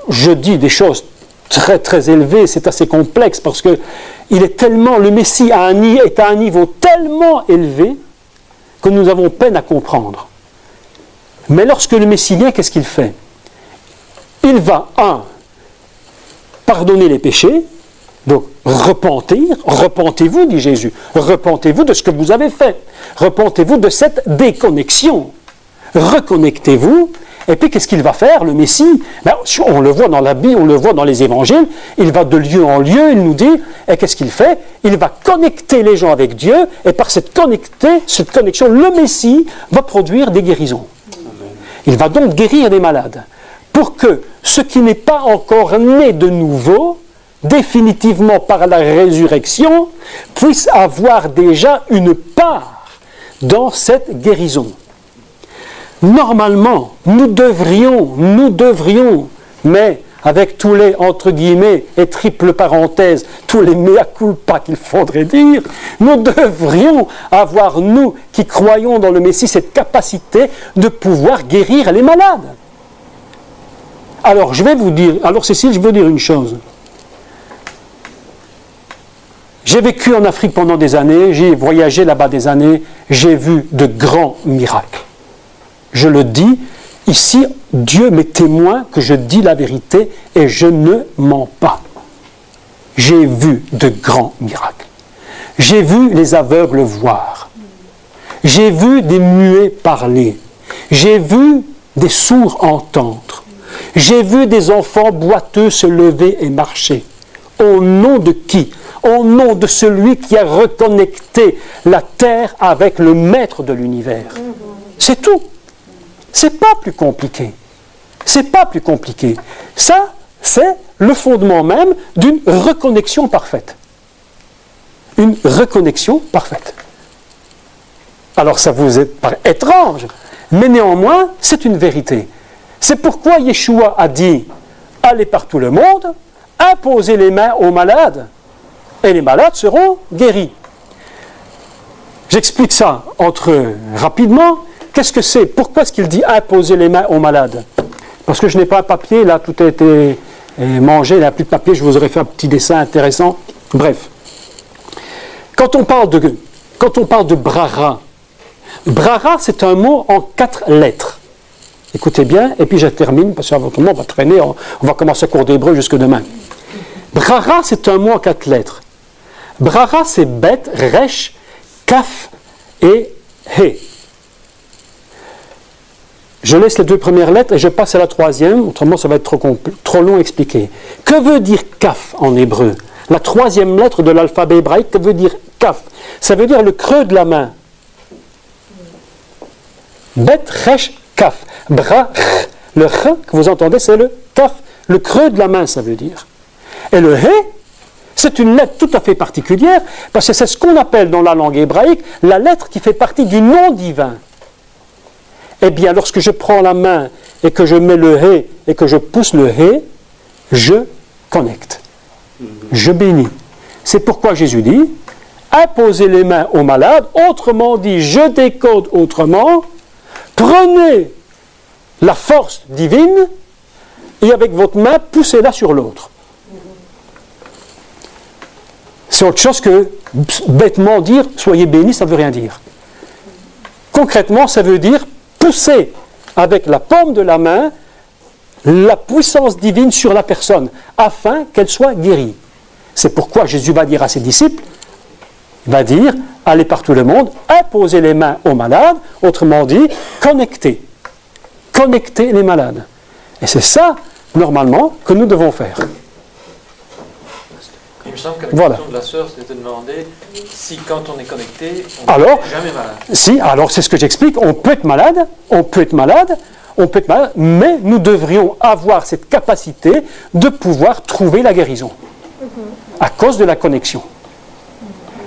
je dis des choses très très élevées, c'est assez complexe parce que il est tellement, le Messie est à un niveau tellement élevé que nous avons peine à comprendre. Mais lorsque le Messie vient, qu'est-ce qu'il fait? Il va, pardonner les péchés, donc repentir, repentez-vous, dit Jésus, repentez-vous de ce que vous avez fait, repentez-vous de cette déconnexion, reconnectez-vous. Et puis qu'est-ce qu'il va faire, le Messie? Ben, on le voit dans la Bible, on le voit dans les évangiles, il va de lieu en lieu, il nous dit, et qu'est-ce qu'il fait? Il va connecter les gens avec Dieu, et par cette connexion, le Messie va produire des guérisons. Il va donc guérir des malades, pour que ce qui n'est pas encore né de nouveau, définitivement par la résurrection, puisse avoir déjà une part dans cette guérison. Normalement, nous devrions, mais avec tous les, entre guillemets, et triple parenthèse, tous les mea culpa qu'il faudrait dire, nous devrions avoir, nous qui croyons dans le Messie, cette capacité de pouvoir guérir les malades. Alors, Cécile, je veux dire une chose. J'ai vécu en Afrique pendant des années, j'ai voyagé là-bas des années, j'ai vu de grands miracles. Je le dis, ici, Dieu m'est témoin que je dis la vérité et je ne mens pas. J'ai vu de grands miracles. J'ai vu les aveugles voir. J'ai vu des muets parler. J'ai vu des sourds entendre. J'ai vu des enfants boiteux se lever et marcher. Au nom de qui? Au nom de celui qui a reconnecté la terre avec le maître de l'univers. C'est tout. C'est pas plus compliqué. C'est pas plus compliqué. Ça, c'est le fondement même d'une reconnexion parfaite. Une reconnexion parfaite. Alors ça vous paraît étrange, mais néanmoins, c'est une vérité. C'est pourquoi Yeshua a dit « Allez par tout le monde, imposez les mains aux malades, et les malades seront guéris. » J'explique ça rapidement. Qu'est-ce que c'est? Pourquoi est-ce qu'il dit imposer les mains aux malades? Parce que je n'ai pas un papier, là tout a été mangé, il n'y a plus de papier, je vous aurais fait un petit dessin intéressant. Bref. Quand on parle de brara, brara c'est un mot en 4 lettres. Écoutez bien, et puis je termine, parce qu'autrement on va traîner, on va commencer à cours d'hébreu jusque demain. Brara c'est un mot en 4 lettres. Brara c'est bet, resh, kaf et he. Je laisse les 2 premières lettres et je passe à la 3e, autrement ça va être trop long à expliquer. Que veut dire kaf en hébreu? La 3e lettre de l'alphabet hébraïque, que veut dire kaf? Ça veut dire le creux de la main. Bet, resh, kaf. Bra, le ch que vous entendez, c'est le kaf, le creux de la main, ça veut dire. Et le he, c'est une lettre tout à fait particulière, parce que c'est ce qu'on appelle dans la langue hébraïque la lettre qui fait partie du nom divin. Eh bien, lorsque je prends la main et que je mets le hé et que je pousse le hé, je connecte. Je bénis. C'est pourquoi Jésus dit, imposez les mains aux malades, autrement dit, je décode autrement, prenez la force divine et avec votre main, poussez-la sur l'autre. C'est autre chose que bêtement dire, soyez bénis, ça ne veut rien dire. Concrètement, ça veut dire pousser avec la paume de la main la puissance divine sur la personne, afin qu'elle soit guérie. C'est pourquoi Jésus va dire à ses disciples, il va dire, allez par tout le monde, imposez les mains aux malades, autrement dit, connectez les malades. Et c'est ça, normalement, que nous devons faire. Il me semble que la question de la sœur, c'était de demander si quand on est connecté, on n'est jamais malade. Si, alors c'est ce que j'explique, on peut être malade, mais nous devrions avoir cette capacité de pouvoir trouver la guérison, à cause de la connexion.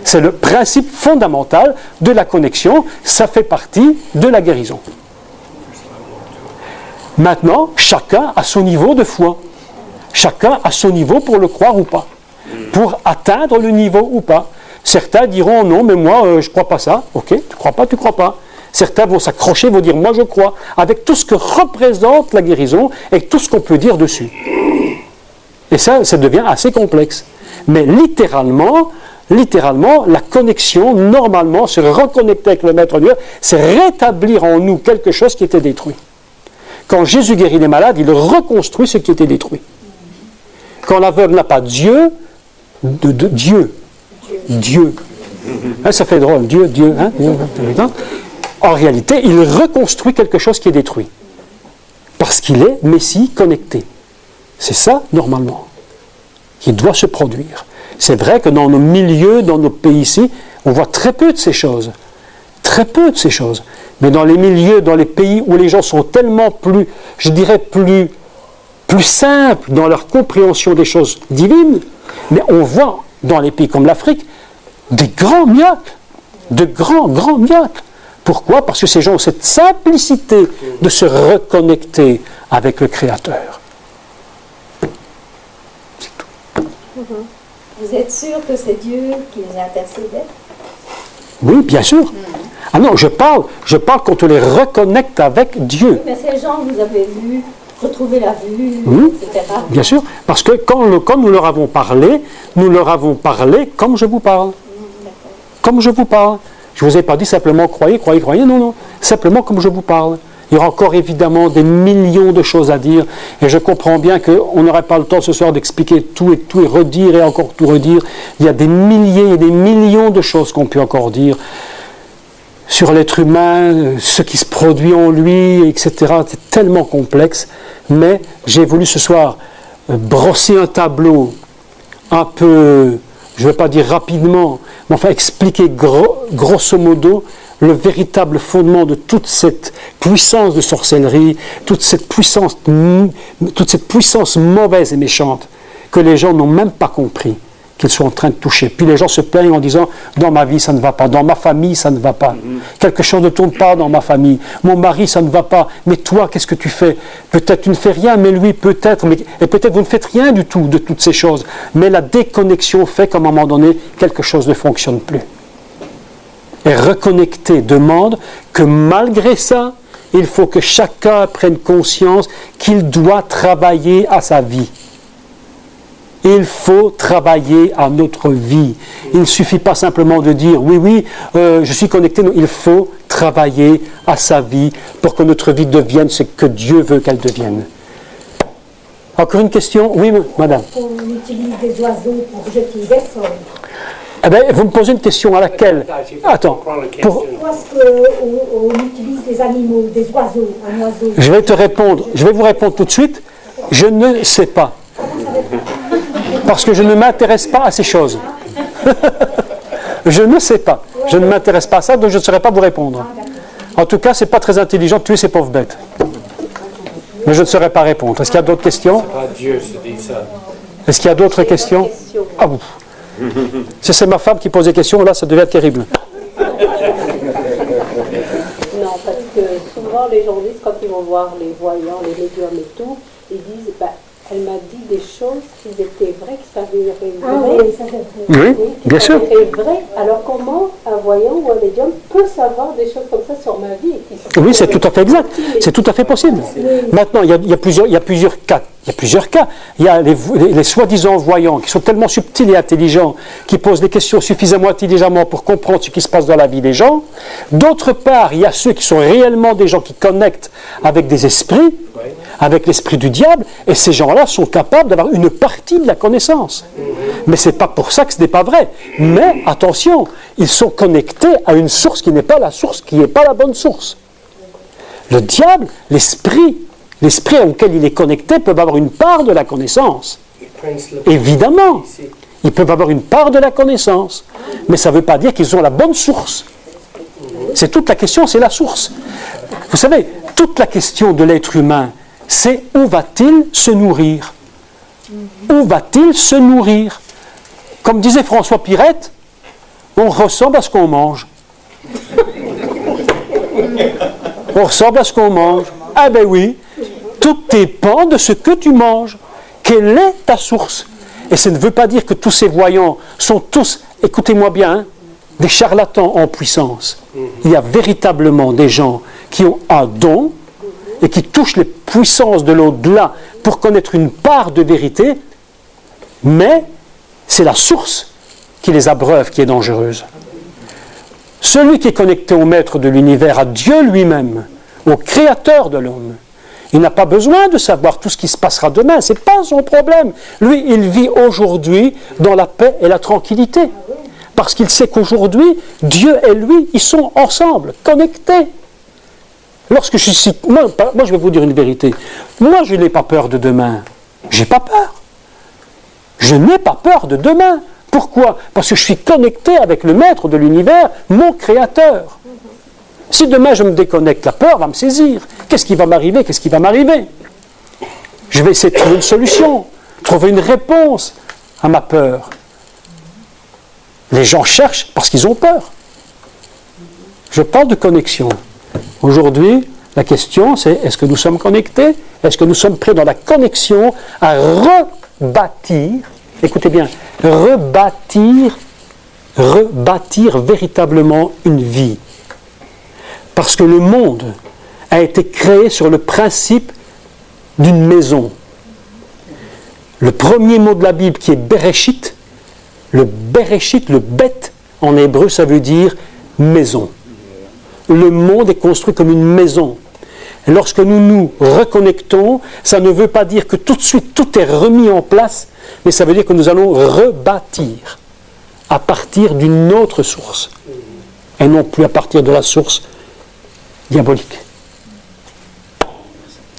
C'est le principe fondamental de la connexion. Ça fait partie de la guérison. Maintenant, chacun a son niveau de foi. Chacun a son niveau pour le croire ou pas. Pour atteindre le niveau ou pas. Certains diront non, mais moi, je ne crois pas ça. Ok, tu ne crois pas. Certains vont s'accrocher, vont dire moi je crois, avec tout ce que représente la guérison et tout ce qu'on peut dire dessus. Et ça devient assez complexe. Mais littéralement, la connexion, normalement, se reconnecter avec le Maître Dieu, c'est rétablir en nous quelque chose qui était détruit. Quand Jésus guérit les malades, il reconstruit ce qui était détruit. Quand l'aveugle n'a pas Dieu, Dieu. Hein, ça fait drôle, Dieu, hein, en réalité, il reconstruit quelque chose qui est détruit. Parce qu'il est Messie connecté. C'est ça, normalement, qui doit se produire. C'est vrai que dans nos milieux, dans nos pays ici, on voit très peu de ces choses. Très peu de ces choses. Mais dans les milieux, dans les pays où les gens sont tellement plus, je dirais, plus simples dans leur compréhension des choses divines, mais on voit dans les pays comme l'Afrique des grands miracles. De grands miracles. Pourquoi? Parce que ces gens ont cette simplicité de se reconnecter avec le Créateur. C'est tout. Vous êtes sûr que c'est Dieu qui les intercédait? Oui, bien sûr. Ah non, je parle quand on les reconnecte avec Dieu. Oui, mais ces gens, vous avez vu, retrouver la vue, etc. Bien sûr, parce que quand nous leur avons parlé comme je vous parle. Comme je vous parle. Je ne vous ai pas dit simplement croyez, non. Simplement comme je vous parle. Il y aura encore évidemment des millions de choses à dire. Et je comprends bien qu'on n'aurait pas le temps ce soir d'expliquer tout et redire et encore tout redire. Il y a des milliers et des millions de choses qu'on peut encore dire sur l'être humain, ce qui se produit en lui, etc. C'est tellement complexe. Mais j'ai voulu ce soir brosser un tableau un peu, je ne vais pas dire rapidement, mais enfin expliquer grosso modo le véritable fondement de toute cette puissance de sorcellerie, toute cette puissance mauvaise et méchante que les gens n'ont même pas compris qu'ils sont en train de toucher. Puis les gens se plaignent en disant « dans ma vie ça ne va pas, dans ma famille ça ne va pas, quelque chose ne tourne pas dans ma famille, mon mari ça ne va pas, mais toi qu'est-ce que tu fais? Peut-être tu ne fais rien, mais lui peut-être, et peut-être vous ne faites rien du tout de toutes ces choses, mais la déconnexion fait qu'à un moment donné quelque chose ne fonctionne plus. » Et reconnecter demande que malgré ça, il faut que chacun prenne conscience qu'il doit travailler à sa vie. Il faut travailler à notre vie. Il ne suffit pas simplement de dire oui, je suis connecté. Non, il faut travailler à sa vie pour que notre vie devienne ce que Dieu veut qu'elle devienne. Encore une question? Oui, madame. On utilise des oiseaux pour jeter des sorts. Eh bien, vous me posez une question à laquelle... Attends. Pourquoi est-ce qu'on utilise des animaux, des oiseaux, un oiseau? Je vais vous répondre tout de suite. Je ne sais pas. Parce que je ne m'intéresse pas à ces choses. Je ne sais pas. Je ne m'intéresse pas à ça, donc je ne saurais pas vous répondre. En tout cas, ce n'est pas très intelligent de tuer ces pauvres bêtes. Mais je ne saurais pas répondre. Est-ce qu'il y a d'autres questions? C'est pas Dieu qui dit ça. Est-ce qu'il y a d'autres questions? Ah bon. Si c'est ma femme qui pose des questions, là, ça devient terrible. Non, parce que souvent les gens disent, quand ils vont voir les voyants, les médiums et tout, ils disent, elle m'a dit des choses qui étaient vraies, qui s'avéraient vraies. Oui, ça c'est vrai. Oui, bien sûr. Vrai. Alors comment un voyant ou un médium peut savoir des choses comme ça sur ma vie? Oui, c'est tout à fait exact. C'est tout à fait possible. Maintenant, il y a plusieurs cas. Il y a les soi-disant voyants qui sont tellement subtils et intelligents, qui posent des questions suffisamment intelligemment pour comprendre ce qui se passe dans la vie des gens. D'autre part, il y a ceux qui sont réellement des gens qui connectent avec des esprits, avec l'esprit du diable, et ces gens-là sont capables d'avoir une partie de la connaissance. Mais ce n'est pas pour ça que ce n'est pas vrai. Mais attention, ils sont connectés à une source qui n'est pas la source, qui n'est pas la bonne source. Le diable, l'esprit auquel il est connecté peuvent avoir une part de la connaissance. Évidemment, ils peuvent avoir une part de la connaissance. Mais ça ne veut pas dire qu'ils ont la bonne source. C'est toute la question, c'est la source. Vous savez, toute la question de l'être humain, c'est où va-t-il se nourrir? Où va-t-il se nourrir? Comme disait François Pirette, On ressemble à ce qu'on mange. On ressemble à ce qu'on mange. Ah ben oui, tout dépend de ce que tu manges. Quelle est ta source? Et ça ne veut pas dire que tous ces voyants sont tous, écoutez-moi bien, hein, des charlatans en puissance. Il y a véritablement des gens qui ont un don et qui touchent les puissances de l'au-delà pour connaître une part de vérité, mais c'est la source qui les abreuve qui est dangereuse. Celui qui est connecté au maître de l'univers, à Dieu lui-même, au créateur de l'homme, il n'a pas besoin de savoir tout ce qui se passera demain, ce n'est pas son problème. Lui, il vit aujourd'hui dans la paix et la tranquillité. Parce qu'il sait qu'aujourd'hui, Dieu et lui, ils sont ensemble, connectés. Lorsque je suis... Moi, je vais vous dire une vérité. Moi, je n'ai pas peur de demain. J'ai pas peur. Je n'ai pas peur de demain. Pourquoi? Parce que je suis connecté avec le maître de l'univers, mon créateur. Si demain je me déconnecte, la peur va me saisir. Qu'est-ce qui va m'arriver? Qu'est-ce qui va m'arriver? Je vais essayer de trouver une solution, trouver une réponse à ma peur. Les gens cherchent parce qu'ils ont peur. Je parle de connexion. Aujourd'hui, la question c'est, est-ce que nous sommes connectés? Est-ce que nous sommes prêts dans la connexion à rebâtir, écoutez bien, rebâtir véritablement une vie? Parce que le monde a été créé sur le principe d'une maison. Le premier mot de la Bible qui est Bereshit, le beth en hébreu, ça veut dire maison. Le monde est construit comme une maison. Et lorsque nous nous reconnectons, ça ne veut pas dire que tout de suite tout est remis en place, mais ça veut dire que nous allons rebâtir à partir d'une autre source, et non plus à partir de la source diabolique.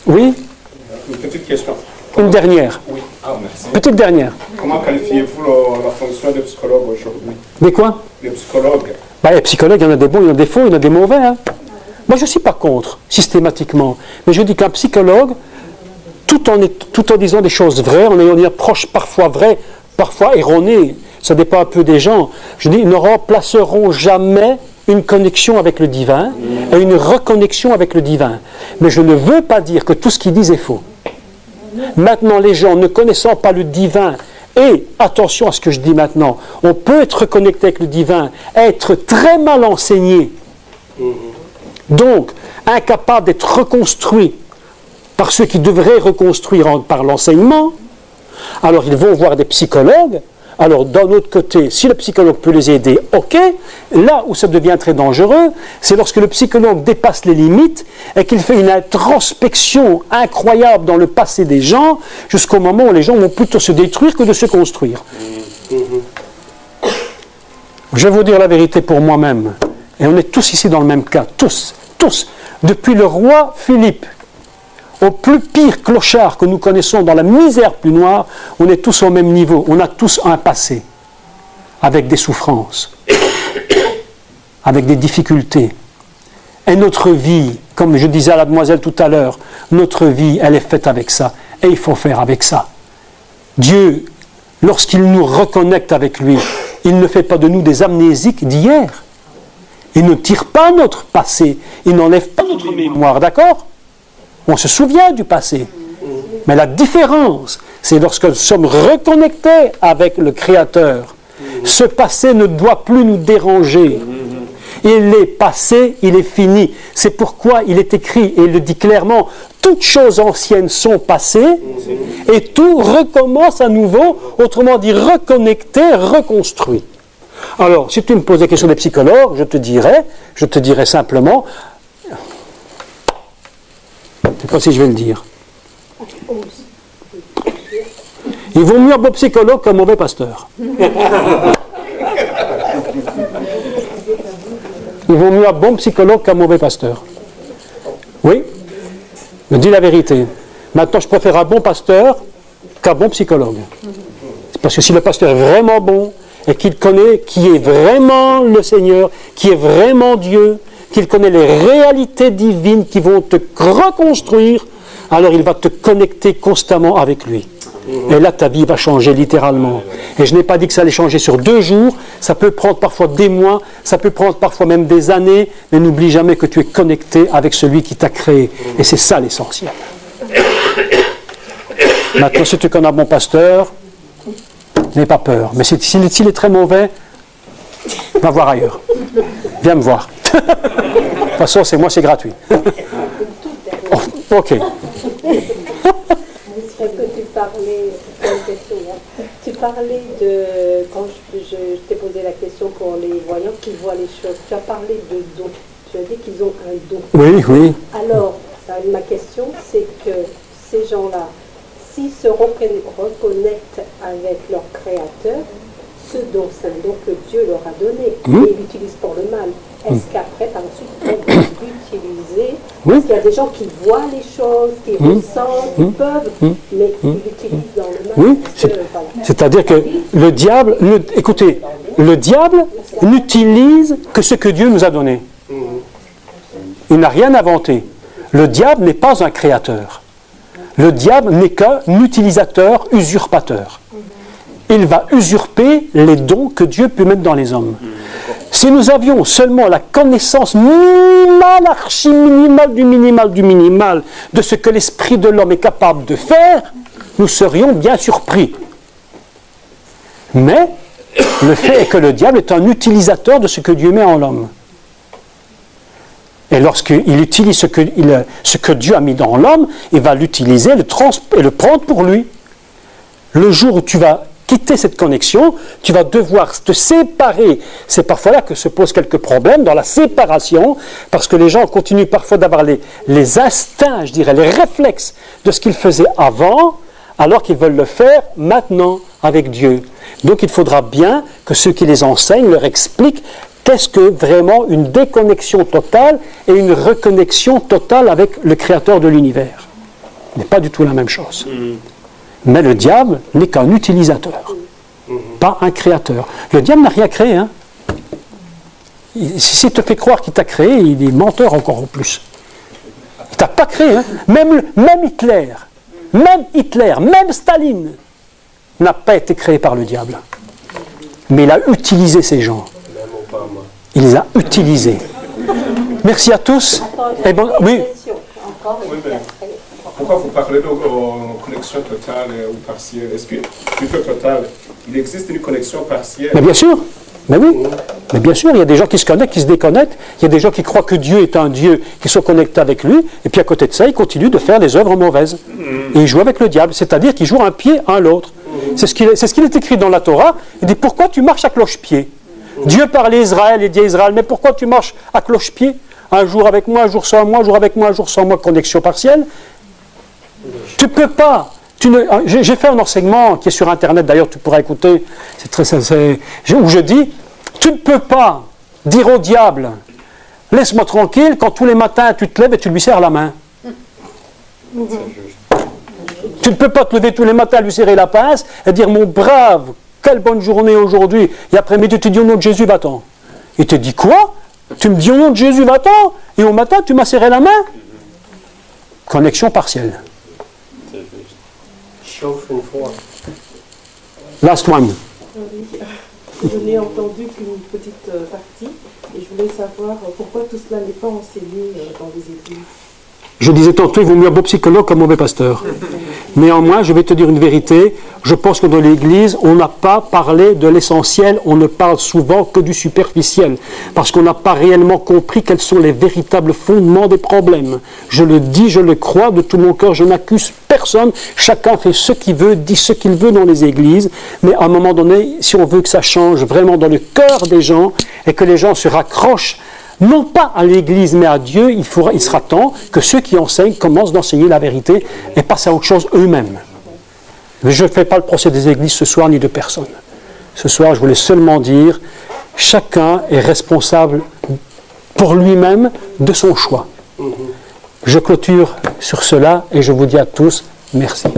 Oui? Une petite question. Une dernière. Oui. Merci. Petite dernière. Comment qualifiez-vous la fonction de psychologue aujourd'hui? Mais quoi? Les psychologues. Les psychologues, il y en a des bons, il y en a des faux, il y en a des mauvais. Hein. Moi, je ne suis pas contre, systématiquement. Mais je dis qu'un psychologue, tout en disant des choses vraies, en ayant une approche parfois vraie, parfois erronée, ça dépend un peu des gens, je dis, ils ne remplaceront jamais une connexion avec le divin et une reconnexion avec le divin. Mais je ne veux pas dire que tout ce qu'ils disent est faux. Maintenant, les gens ne connaissant pas le divin, et attention à ce que je dis maintenant, on peut être connecté avec le divin, être très mal enseigné, donc incapable d'être reconstruit par ceux qui devraient reconstruire par l'enseignement. Alors ils vont voir des psychologues. Alors, d'un autre côté, si le psychologue peut les aider, ok. Là où ça devient très dangereux, c'est lorsque le psychologue dépasse les limites et qu'il fait une introspection incroyable dans le passé des gens, jusqu'au moment où les gens vont plutôt se détruire que de se construire. Je vais vous dire la vérité pour moi-même. Et on est tous ici dans le même cas. Tous. Depuis le roi Philippe au plus pire clochard que nous connaissons dans la misère plus noire, on est tous au même niveau. On a tous un passé, avec des souffrances, avec des difficultés. Et notre vie, comme je disais à la demoiselle tout à l'heure, notre vie, elle est faite avec ça. Et il faut faire avec ça. Dieu, lorsqu'il nous reconnecte avec lui, il ne fait pas de nous des amnésiques d'hier. Il ne tire pas notre passé. Il n'enlève pas notre mémoire, d'accord ? On se souvient du passé. Mais la différence, c'est lorsque nous sommes reconnectés avec le Créateur. Ce passé ne doit plus nous déranger. Il est passé, il est fini. C'est pourquoi il est écrit, et il le dit clairement, toutes choses anciennes sont passées, et tout recommence à nouveau, autrement dit reconnecté, reconstruit. Alors, si tu me poses la question des psychologues, je te dirais simplement, je ne sais pas si je vais le dire. Il vaut mieux un bon psychologue qu'un mauvais pasteur. Il vaut mieux un bon psychologue qu'un mauvais pasteur. Oui, je dis la vérité. Maintenant, je préfère un bon pasteur qu'un bon psychologue. Parce que si le pasteur est vraiment bon et qu'il connaît qui est vraiment le Seigneur, qui est vraiment Dieu, qu'il connaît les réalités divines qui vont te reconstruire, alors il va te connecter constamment avec lui. Et là, ta vie va changer littéralement. Et je n'ai pas dit que ça allait changer sur 2 jours. Ça peut prendre parfois des mois. Ça peut prendre parfois même des années. Mais n'oublie jamais que tu es connecté avec celui qui t'a créé. Et c'est ça l'essentiel. Maintenant, si tu connais un bon pasteur, n'aie pas peur. Mais s'il est très mauvais, va voir ailleurs. Viens me voir. De toute façon, c'est gratuit. Ok. Est-ce que tu parlais de, quand je t'ai posé la question pour les voyants qui voient les choses, tu as parlé de don. Tu as dit qu'ils ont un don. Oui, oui. Alors, ma question, c'est que ces gens-là, s'ils se reconnectent avec leur Créateur, ce don, c'est un don que Dieu leur a donné, et ils l'utilisent pour le mal. Est-ce qu'après, par la suite, ils peuvent l'utiliser? Parce qu'il y a des gens qui voient les choses, qui ressentent, qui peuvent, mais ils l'utilisent dans le mal. Oui, c'est-à-dire que le diable, écoutez, le diable n'utilise que ce que Dieu nous a donné. Il n'a rien inventé. Le diable n'est pas un créateur. Le diable n'est qu'un utilisateur, usurpateur. Il va usurper les dons que Dieu peut mettre dans les hommes. Si nous avions seulement la connaissance minimale, archi-minimale du minimal de ce que l'esprit de l'homme est capable de faire, nous serions bien surpris. Mais le fait est que le diable est un utilisateur de ce que Dieu met en l'homme. Et lorsqu'il utilise ce que Dieu a mis dans l'homme, il va l'utiliser et le prendre pour lui. Le jour où tu vas quitter cette connexion, tu vas devoir te séparer. C'est parfois là que se posent quelques problèmes dans la séparation, parce que les gens continuent parfois d'avoir les instincts, je dirais, les réflexes de ce qu'ils faisaient avant, alors qu'ils veulent le faire maintenant avec Dieu. Donc il faudra bien que ceux qui les enseignent leur expliquent qu'est-ce que vraiment une déconnexion totale et une reconnexion totale avec le Créateur de l'univers. Ce n'est pas du tout la même chose. Mais le diable n'est qu'un utilisateur, pas un créateur. Le diable n'a rien créé. Hein. S'il te fait croire qu'il t'a créé, il est menteur encore plus. Il ne t'a pas créé. Hein. Même Hitler, même Staline n'a pas été créé par le diable. Mais il a utilisé ces gens. Il les a utilisés. Merci à tous. Et bon, oui. Pourquoi vous parlez de connexion totale ou partielle? Est-ce que, plutôt totale, il existe une connexion partielle? Mais bien sûr. Mais oui. Mais bien sûr, il y a des gens qui se connectent, qui se déconnectent. Il y a des gens qui croient que Dieu est un Dieu, qui sont connectés avec lui. Et puis à côté de ça, ils continuent de faire des œuvres mauvaises. Et ils jouent avec le diable. C'est-à-dire qu'ils jouent un pied à l'autre. C'est ce qu'il est écrit dans la Torah. Il dit, pourquoi tu marches à cloche-pied? Dieu parlait à Israël et dit à Israël, mais pourquoi tu marches à cloche-pied? Un jour avec moi, un jour sans moi, un jour avec moi, un jour sans moi, connexion partielle. Tu ne peux pas. J'ai fait un enseignement qui est sur Internet, d'ailleurs tu pourras écouter, où je dis, tu ne peux pas dire au diable, laisse-moi tranquille, quand tous les matins tu te lèves et tu lui serres la main. Tu ne peux pas te lever tous les matins, lui serrer la pince et dire, mon brave, quelle bonne journée aujourd'hui, et après-midi tu dis au nom de Jésus, va-t'en. Il te dit quoi? Tu me dis au nom de Jésus, va-t'en, et au matin tu m'as serré la main? Connexion partielle. Last one. Je n'ai entendu qu'une petite partie et je voulais savoir pourquoi tout cela n'est pas enseigné dans les églises. Je disais tantôt, il vaut mieux un bon psychologue qu'un mauvais pasteur. Néanmoins, je vais te dire une vérité. Je pense que dans l'Église, on n'a pas parlé de l'essentiel, on ne parle souvent que du superficiel, parce qu'on n'a pas réellement compris quels sont les véritables fondements des problèmes. Je le dis, je le crois de tout mon cœur, je n'accuse personne. Chacun fait ce qu'il veut, dit ce qu'il veut dans les églises, mais à un moment donné, si on veut que ça change vraiment dans le cœur des gens, et que les gens se raccrochent non pas à l'Église, mais à Dieu, il sera temps que ceux qui enseignent commencent d'enseigner la vérité et passent à autre chose eux-mêmes. Mais je ne fais pas le procès des églises ce soir, ni de personne. Ce soir, je voulais seulement dire, chacun est responsable pour lui-même de son choix. Je clôture sur cela et je vous dis à tous, merci.